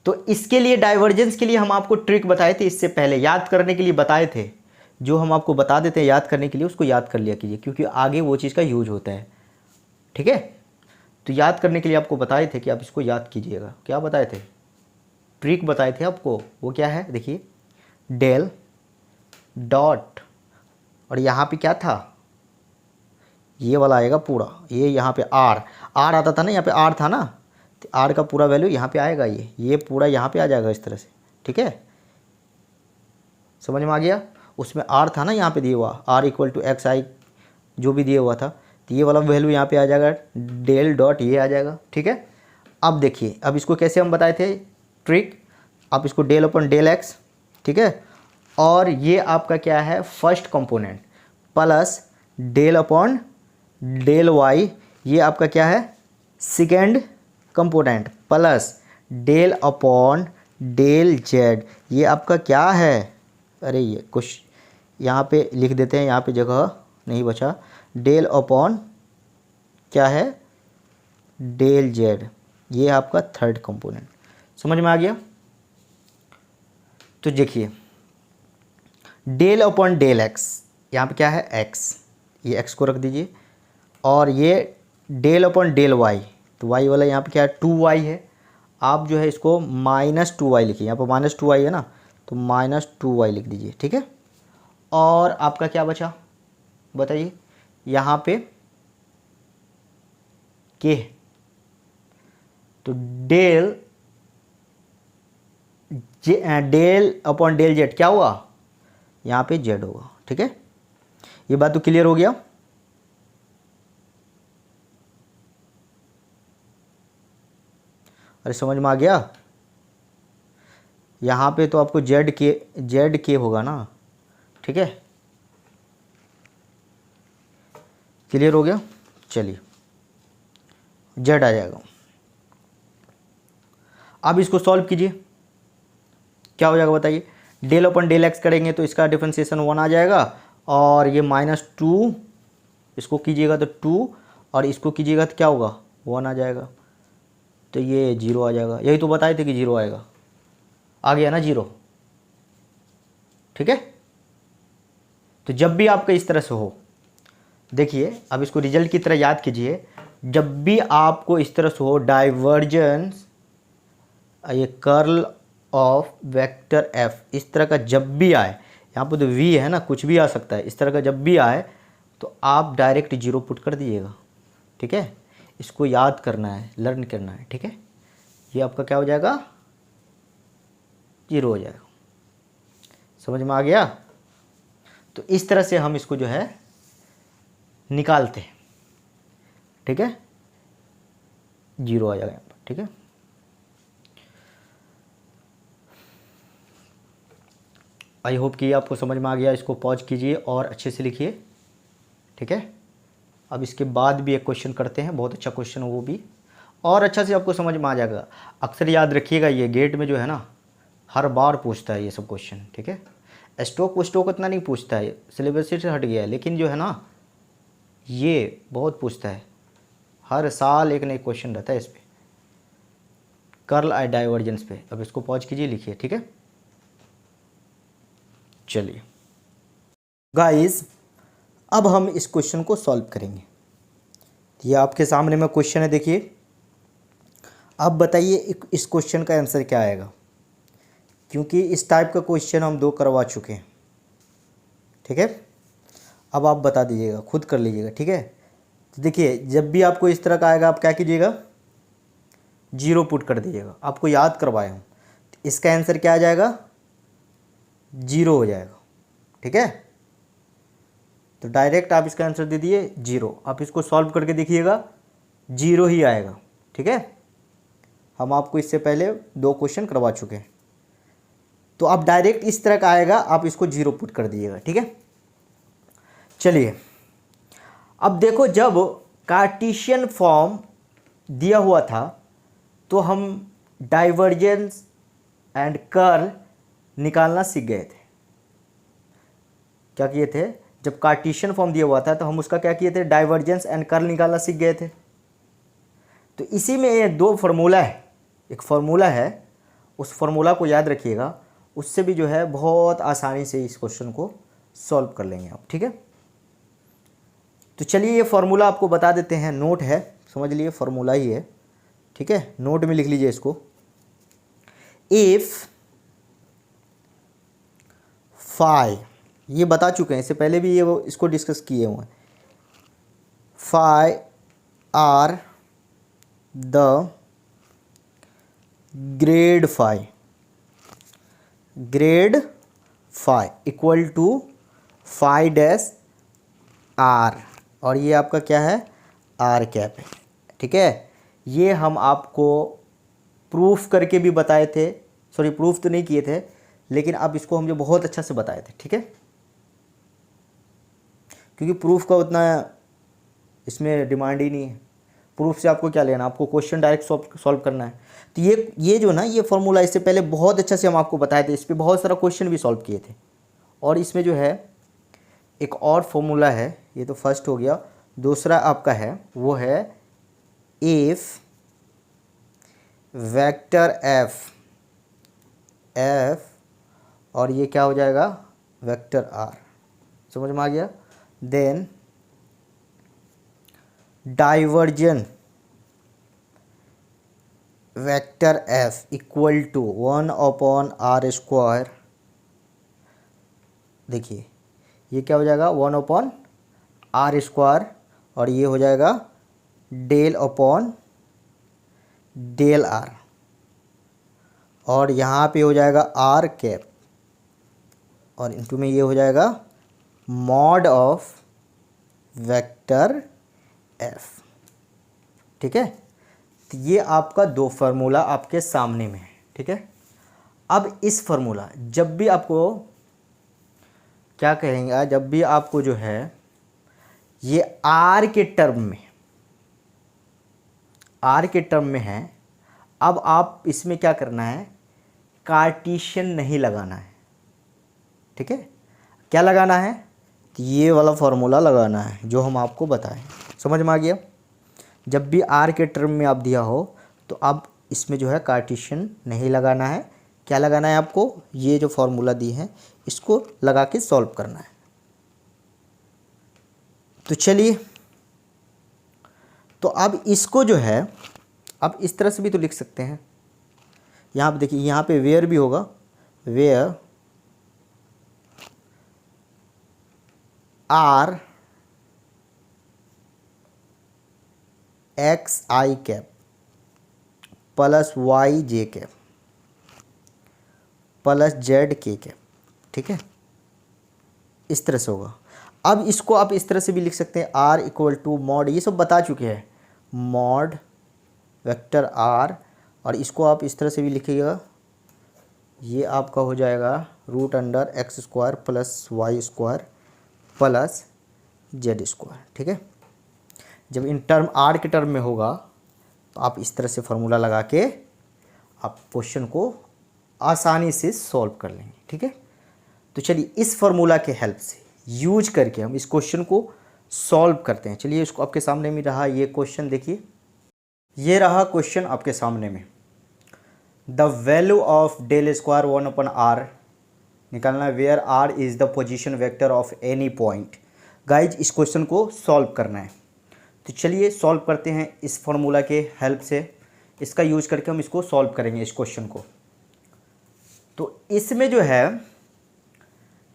तो इसके लिए डाइवर्जेंस के लिए हम आपको ट्रिक बताए थे, इससे पहले याद करने के लिए बताए थे। जो हम आपको बता देते हैं याद करने के लिए उसको याद कर लिया कीजिए, क्योंकि आगे वो चीज़ का यूज होता है, ठीक है। तो याद करने के लिए आपको बताए थे कि आप इसको याद कीजिएगा। क्या बताए थे, ट्रिक बताए थे आपको, वो क्या है देखिए, डेल डॉट और यहाँ पे क्या था ये वाला आएगा पूरा, ये यहाँ पे आर आता था ना, यहाँ पे आर था ना, तो आर का पूरा वैल्यू यहाँ पे आएगा, ये पूरा यहाँ पे आ जाएगा इस तरह से, ठीक है। समझ में आ गया। उसमें आर था ना यहाँ पे दिया हुआ, आर इक्वल टू एक्स आई जो भी दिया हुआ था, तो ये वाला वैल्यू यहाँ पे आ जाएगा, डेल डॉट ये आ जाएगा, ठीक है। अब देखिए अब इसको कैसे हम बताए थे ट्रिक, आप इसको डेल अपन डेल एक्स, ठीक है, और ये आपका क्या है first component plus del upon del y, ये आपका क्या है second component plus del upon del z, ये आपका क्या है, अरे ये कुछ यहाँ पे लिख देते हैं, यहाँ पे जगह नहीं बचा, डेल अपॉन क्या है डेल जेड, ये आपका थर्ड कंपोनेंट। समझ में आ गया। तो देखिए डेल अपॉन डेल एक्स, यहाँ पे क्या है एक्स, ये एक्स को रख दीजिए, और ये डेल अपॉन डेल वाई, तो वाई वाला यहाँ पे क्या है 2y है, आप जो है इसको -2y लिखिए, यहाँ पर -2y है ना, तो -2y लिख दीजिए, ठीक है। और आपका क्या बचा बताइए, यहाँ पे k, तो डेल अपॉन डेल जेड क्या हुआ, यहाँ पे जेड होगा, ठीक है। ये बात तो क्लियर हो गया। अरे समझ में आ गया। यहाँ पे तो आपको जेड के होगा ना, ठीक है, क्लियर हो गया। चलिए जेड आ जाएगा। अब इसको सॉल्व कीजिए, क्या हो जाएगा बताइए, डेल अपन डेल एक्स करेंगे तो इसका डिफरेंशिएशन 1 आ जाएगा और ये -2 इसको कीजिएगा तो 2 और इसको कीजिएगा तो क्या होगा 1 आ जाएगा, तो ये 0 आ जाएगा। यही तो बताए थे कि 0 आएगा, आ गया ना 0। ठीक है, तो जब भी आपका इस तरह से हो, देखिए अब इसको रिजल्ट की तरह याद कीजिए, जब भी आपको इस तरह से हो डाइवर्जेंस ये कर्ल ऑफ वेक्टर एफ इस तरह का जब भी आए, यहाँ पर तो वी है ना, कुछ भी आ सकता है, इस तरह का जब भी आए तो आप डायरेक्ट 0 पुट कर दीजिएगा। ठीक है, इसको याद करना है, लर्न करना है। ठीक है, ये आपका क्या हो जाएगा 0 हो जाएगा। समझ में आ गया? तो इस तरह से हम इसको जो है निकालते हैं। ठीक है, 0 आ जाएगा यहाँ पर। ठीक है, आई होप कि आपको समझ में आ गया। इसको पॉज कीजिए और अच्छे से लिखिए। ठीक है, अब इसके बाद भी एक क्वेश्चन करते हैं, बहुत अच्छा क्वेश्चन है वो भी, और अच्छा से आपको समझ में आ जाएगा। अक्सर याद रखिएगा, ये गेट में जो है ना हर बार पूछता है ये सब क्वेश्चन। ठीक है, स्टोक इतना नहीं पूछता है, सिलेबस से हट गया है, लेकिन जो है ना ये बहुत पूछता है, हर साल एक नई क्वेश्चन रहता है इस पर, कर्ल और डाइवर्जेंस पे। अब इसको पॉज कीजिए, लिखिए। ठीक है, चलिए गाइस, अब हम इस क्वेश्चन को सॉल्व करेंगे। ये आपके सामने में क्वेश्चन है, देखिए। अब बताइए इस क्वेश्चन का आंसर क्या आएगा, क्योंकि इस टाइप का क्वेश्चन हम 2 करवा चुके हैं। ठीक है, अब आप बता दीजिएगा, खुद कर लीजिएगा। ठीक है, तो देखिए जब भी आपको इस तरह का आएगा आप क्या कीजिएगा 0 पुट कर दीजिएगा। आपको याद करवाया हूँ, इसका आंसर क्या आ जाएगा 0 हो जाएगा। ठीक है, तो डायरेक्ट आप इसका आंसर दे दिए 0। आप इसको सॉल्व करके देखिएगा 0 ही आएगा। ठीक है, हम आपको इससे पहले 2 क्वेश्चन करवा चुके हैं, तो आप डायरेक्ट इस तरह का आएगा, आप इसको 0 पुट कर दीजिएगा। ठीक है, चलिए अब देखो, जब कार्टेशियन फॉर्म दिया हुआ था तो हम डाइवर्जेंस एंड कर्ल निकालना सीख गए थे। क्या किए थे, जब कार्टेशियन फॉर्म दिया हुआ था तो हम उसका क्या किए थे, डाइवर्जेंस एंड कर्ल निकालना सीख गए थे। तो इसी में ये 2 फार्मूला है, एक फार्मूला है, उस फार्मूला को याद रखिएगा, उससे भी जो है बहुत आसानी से इस क्वेश्चन को सॉल्व कर लेंगे आप। ठीक है, तो चलिए ये फार्मूला आपको बता देते हैं, नोट है, समझ लिए फार्मूला ही है। ठीक है, नोट में लिख लीजिए इसको। इफ फाई, ये बता चुके हैं इससे पहले भी, ये वो इसको डिस्कस किए हुए हैं। Phi r the grad phi equal to phi dash r, और ये आपका क्या है आर कैप है। ठीक है, ये हम आपको प्रूफ करके भी बताए थे, सॉरी प्रूफ तो नहीं किए थे, लेकिन अब इसको हम जो बहुत अच्छा से बताए थे। ठीक है, क्योंकि प्रूफ का उतना इसमें डिमांड ही नहीं है, प्रूफ से आपको क्या लेना, आपको क्वेश्चन डायरेक्ट सॉल्व करना है। तो ये जो ना ये फॉर्मूला इससे पहले बहुत अच्छा से हम आपको बताए थे, इस पर बहुत सारा क्वेश्चन भी सॉल्व किए थे। और इसमें जो है एक और फॉर्मूला है, ये तो फर्स्ट हो गया, दूसरा आपका है वो है इफ वेक्टर एफ और ये क्या हो जाएगा वेक्टर आर। समझ में आ गया? Then divergence vector F equal to 1/r²। देखिए ये क्या हो जाएगा 1/r² और ये हो जाएगा del/del r, और यहाँ पे हो जाएगा r कैप, और इनटू में ये हो जाएगा मॉड ऑफ वेक्टर एफ। ठीक है, तो ये आपका 2 फार्मूला आपके सामने में है। ठीक है, अब इस फार्मूला जब भी आपको क्या कहेंगे, जब भी आपको जो है ये आर के टर्म में है, अब आप इसमें क्या करना है, कार्टेशियन नहीं लगाना है। ठीक है, क्या लगाना है, तो ये वाला फार्मूला लगाना है जो हम आपको बताएं। समझ में आ गया? जब भी आर के टर्म में आप दिया हो तो अब इसमें जो है कार्टेशियन नहीं लगाना है। क्या लगाना है आपको? ये जो फार्मूला दी है इसको लगा के सॉल्व करना है। तो चलिए, तो अब इसको जो है अब इस तरह से भी तो लिख सकते हैं। यहाँ पे देखिए, यहाँ पे वेयर भी होगा, where r x i cap plus y j cap plus z k cap. ठीक है, इस तरह से होगा। अब इसको आप इस तरह से भी लिख सकते हैं, आर इक्वल टू मॉड, ये सब बता चुके हैं, मॉड वेक्टर आर, और इसको आप इस तरह से भी लिखिएगा, ये आपका हो जाएगा root under x square plus y square plus z square. ठीक है, जब इन टर्म आर के टर्म में होगा तो आप इस तरह से फार्मूला लगा के आप क्वेश्चन को आसानी से सॉल्व कर लेंगे। ठीक है, तो चलिए इस फार्मूला के हेल्प से यूज करके हम इस क्वेश्चन को सॉल्व करते हैं। चलिए, इसको आपके सामने में रहा ये क्वेश्चन, देखिए ये रहा क्वेश्चन आपके सामने में। The value of del square 1/r निकालना है, where r is the position vector of any point. Guys, इस क्वेश्चन को सॉल्व करना है। तो चलिए सॉल्व करते हैं इस फार्मूला के हेल्प से, इसका यूज करके हम इसको सॉल्व करेंगे इस क्वेश्चन को। तो इसमें जो है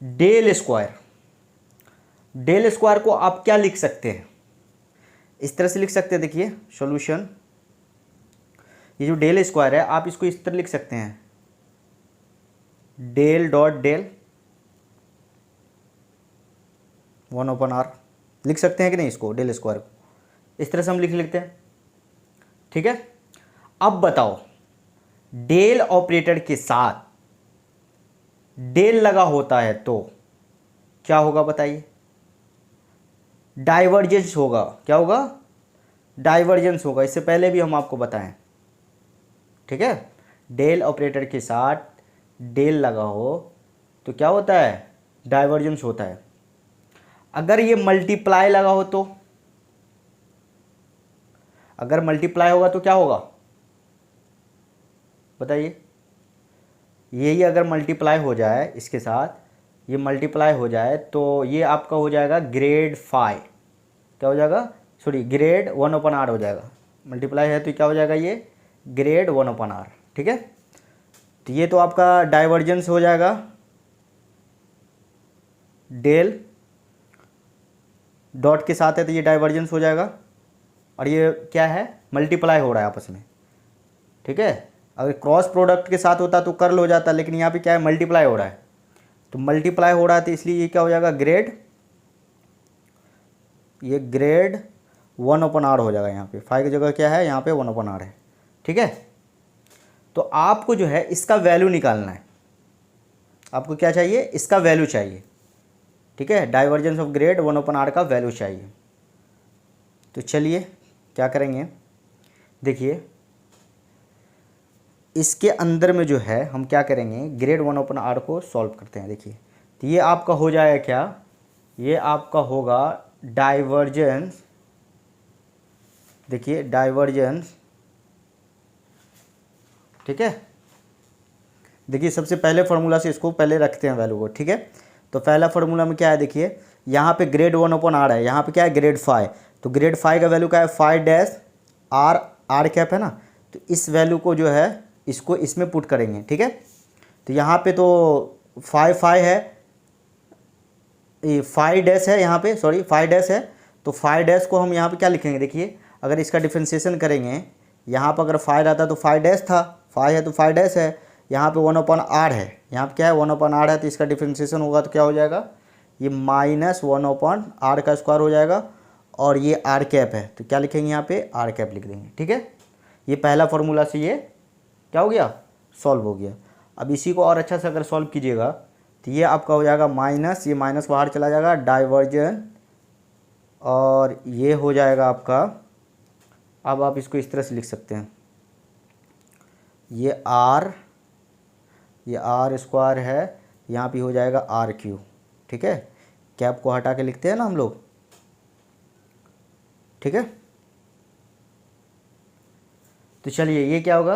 डेल स्क्वायर को आप क्या लिख सकते हैं? इस तरह से लिख सकते हैं, देखिए सॉल्यूशन, ये जो डेल स्क्वायर है आप इसको इस तरह लिख सकते हैं, डेल डॉट डेल 1/r लिख सकते हैं कि नहीं? इसको डेल स्क्वायर को इस तरह से हम लिख लेते हैं। ठीक है, अब बताओ डेल ऑपरेटर के साथ डेल लगा होता है तो क्या होगा बताइए? डाइवर्जेंस होगा। क्या होगा? डाइवर्जेंस होगा। इससे पहले भी हम आपको बताएं। ठीक है, डेल ऑपरेटर के साथ डेल लगा हो तो क्या होता है? डाइवर्जेंस होता है। अगर ये मल्टीप्लाई लगा हो तो, अगर मल्टीप्लाई होगा तो क्या होगा बताइए? यही अगर मल्टीप्लाई हो जाए इसके साथ, ये मल्टीप्लाई हो जाए तो ये आपका हो जाएगा ग्रेड 5। क्या हो जाएगा? सॉरी, ग्रेड 1/r हो जाएगा। मल्टीप्लाई है तो क्या हो जाएगा? ये ग्रेड 1/r। ठीक है, तो ये तो आपका डाइवर्जेंस हो जाएगा, डेल डॉट के साथ है तो ये डाइवर्जेंस हो जाएगा, और ये क्या है? मल्टीप्लाई हो रहा है आपस में। ठीक है, अगर क्रॉस प्रोडक्ट के साथ होता तो कर्ल हो जाता, लेकिन यहाँ पे क्या है? मल्टीप्लाई हो रहा है, तो मल्टीप्लाई हो रहा है तो इसलिए ये क्या हो जाएगा? ग्रेड, ये ग्रेड 1/r हो जाएगा। यहाँ पे 5 की जगह क्या है? यहाँ पे 1/r है। ठीक है, तो आपको जो है इसका वैल्यू निकालना है। आपको क्या चाहिए? इसका वैल्यू चाहिए। ठीक है, डाइवर्जेंस ऑफ ग्रेड 1/r का वैल्यू चाहिए। तो चलिए क्या करेंगे, देखिए इसके अंदर में जो है हम क्या करेंगे, ग्रेड 1/r को सॉल्व करते हैं। देखिए, तो ये आपका हो जाएगा क्या? ये आपका होगा डाइवर्जेंस, देखिए डाइवर्जेंस। ठीक है, देखिए सबसे पहले फार्मूला से इसको पहले रखते हैं वैल्यू को। ठीक है, तो पहला फार्मूला में क्या है? देखिए यहाँ पे ग्रेड 1/r है, यहाँ पे क्या है? ग्रेड 5। तो ग्रेड 5 का वैल्यू क्या है? 5-r कैप है ना, तो इस वैल्यू को जो है इसको इसमें पुट करेंगे। ठीक है, तो यहाँ पे तो 5 है, ये 5 है यहाँ पे, सॉरी 5 है, तो 5 को हम यहाँ पे क्या लिखेंगे? देखिए अगर इसका डिफ्रेंशिएशन करेंगे, यहाँ पर अगर 5 आता तो 5 था, 5 है तो 5 है, यहाँ पे 1/r है, यहाँ पे क्या है? 1/r है, तो इसका डिफ्रेंशिएशन होगा तो क्या हो जाएगा? ये -1/r का स्क्वायर हो जाएगा, और ये r कैप है तो क्या लिखेंगे? यहाँ पे r कैप लिख देंगे। ठीक है, ये पहला फार्मूला से ये क्या हो गया? सॉल्व हो गया। अब इसी को और अच्छा से अगर सॉल्व कीजिएगा तो ये आपका हो जाएगा माइनस, ये माइनस बाहर चला जाएगा, डाइवर्जन, और ये हो जाएगा आपका, अब आप इसको इस तरह से लिख सकते हैं, ये r स्क्वायर है, यहाँ पे हो जाएगा r क्यूब। ठीक है, कैप को हटा के लिखते हैं ना हम लोग, ठीक है। तो चलिए ये क्या होगा,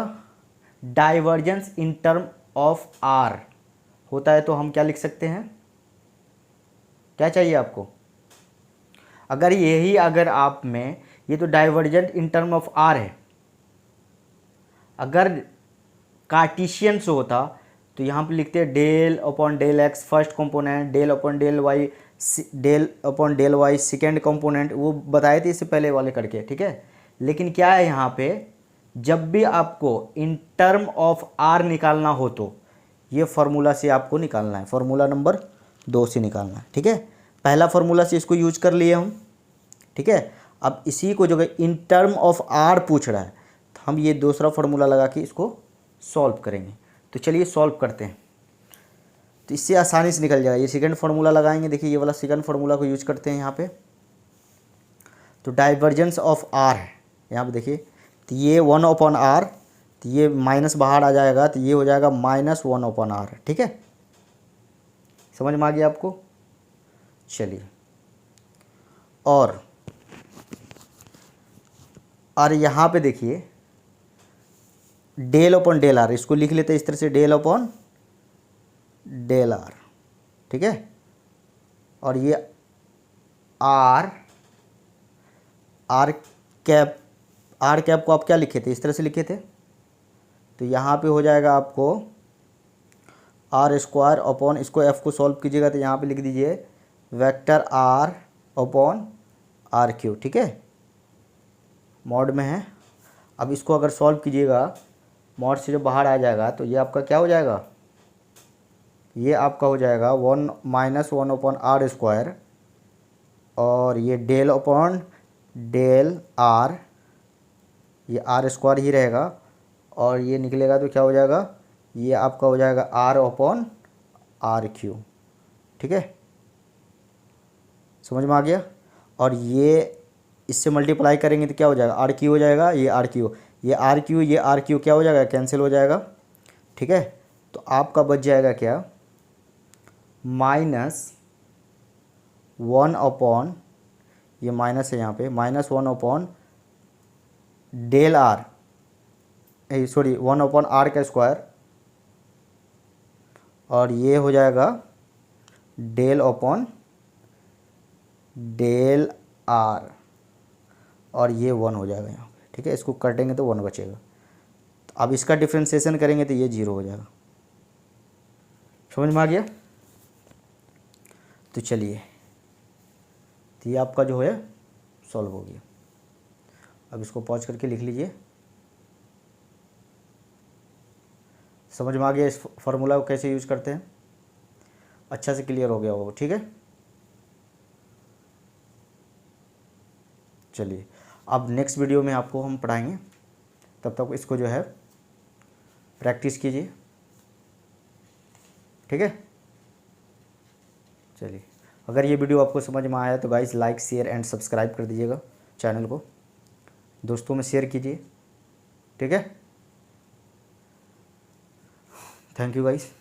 divergence in term of r होता है, तो हम क्या लिख सकते हैं, क्या चाहिए आपको, अगर आप में ये तो divergent in term of r है, अगर कार्टेशियन से होता तो यहाँ पे लिखते हैं del upon del x first component, del upon del y second component, वो बताए थे इससे पहले वाले करके, ठीक है। लेकिन क्या है यहाँ पे, जब भी आपको इन टर्म ऑफ आर निकालना हो तो ये फार्मूला से आपको निकालना है, फार्मूला नंबर 2 से निकालना है, ठीक है। पहला फार्मूला से इसको यूज कर लिए हम, ठीक है। अब इसी को जो इन टर्म ऑफ आर पूछ रहा है, तो हम ये दूसरा फार्मूला लगा के इसको सॉल्व करेंगे। तो चलिए सॉल्व करते हैं, तो इससे आसानी से निकल जाएगा। ये सेकंड फार्मूला लगाएंगे, देखिए ये वाला सेकंड फार्मूला को यूज करते हैं यहाँ पे। तो डाइवर्जेंस ऑफ आर है यहाँ पे, देखिए तो ये 1/r, तो ये माइनस बाहर आ जाएगा, तो ये हो जाएगा -1/r, ठीक है। समझ में आ गया आपको। चलिए और यहाँ पे देखिए डेल अपॉन डेल आर, इसको लिख लेते हैं इस तरह से, डेल अपॉन डेल आर, ठीक है। और ये आर कैप को आप क्या लिखे थे, इस तरह से लिखे थे, तो यहाँ पे हो जाएगा आपको r² अपॉन, इसको f को सॉल्व कीजिएगा तो यहाँ पे लिख दीजिए वेक्टर r अपॉन r3, ठीक है, मॉड में है। अब इसको अगर सॉल्व कीजिएगा, मॉड से जब बाहर आ जाएगा तो ये आपका क्या हो जाएगा, ये आपका हो जाएगा 1 - 1/r², और ये डेल अपॉन डेल आर, ये r² ही रहेगा, और ये निकलेगा तो क्या हो जाएगा, ये आपका हो जाएगा r अपॉन r3, ठीक है। समझ में आ गया। और ये इससे मल्टीप्लाई करेंगे तो क्या हो जाएगा, r3 हो जाएगा, ये r3, ये r3 क्या हो जाएगा, कैंसिल हो जाएगा, ठीक है। तो आपका बच जाएगा क्या, -1 अपॉन, ये माइनस है यहाँ पे, -1 upon del are, sorry 1/r², और ये हो जाएगा डेल अपॉन डेल आर, और ये 1 हो जाएगा यहाँ पे, ठीक है। इसको काटेंगे तो 1 बचेगा। तो अब इसका डिफ्रेंशिएशन करेंगे तो ये 0 हो जाएगा। समझ में आ गया। तो चलिए, तो ये आपका जो है सॉल्व हो गया। अब इसको पॉज करके लिख लीजिए। समझ में आ गया इस फार्मूला को कैसे यूज करते हैं, अच्छा से क्लियर हो गया वो, ठीक है। चलिए अब नेक्स्ट वीडियो में आपको हम पढ़ाएंगे, तब तक इसको जो है प्रैक्टिस कीजिए, ठीक है। चलिए, अगर ये वीडियो आपको समझ में आया तो guys like share and subscribe कर दीजिएगा, चैनल को दोस्तों में शेयर कीजिए, ठीक है। Thank you guys.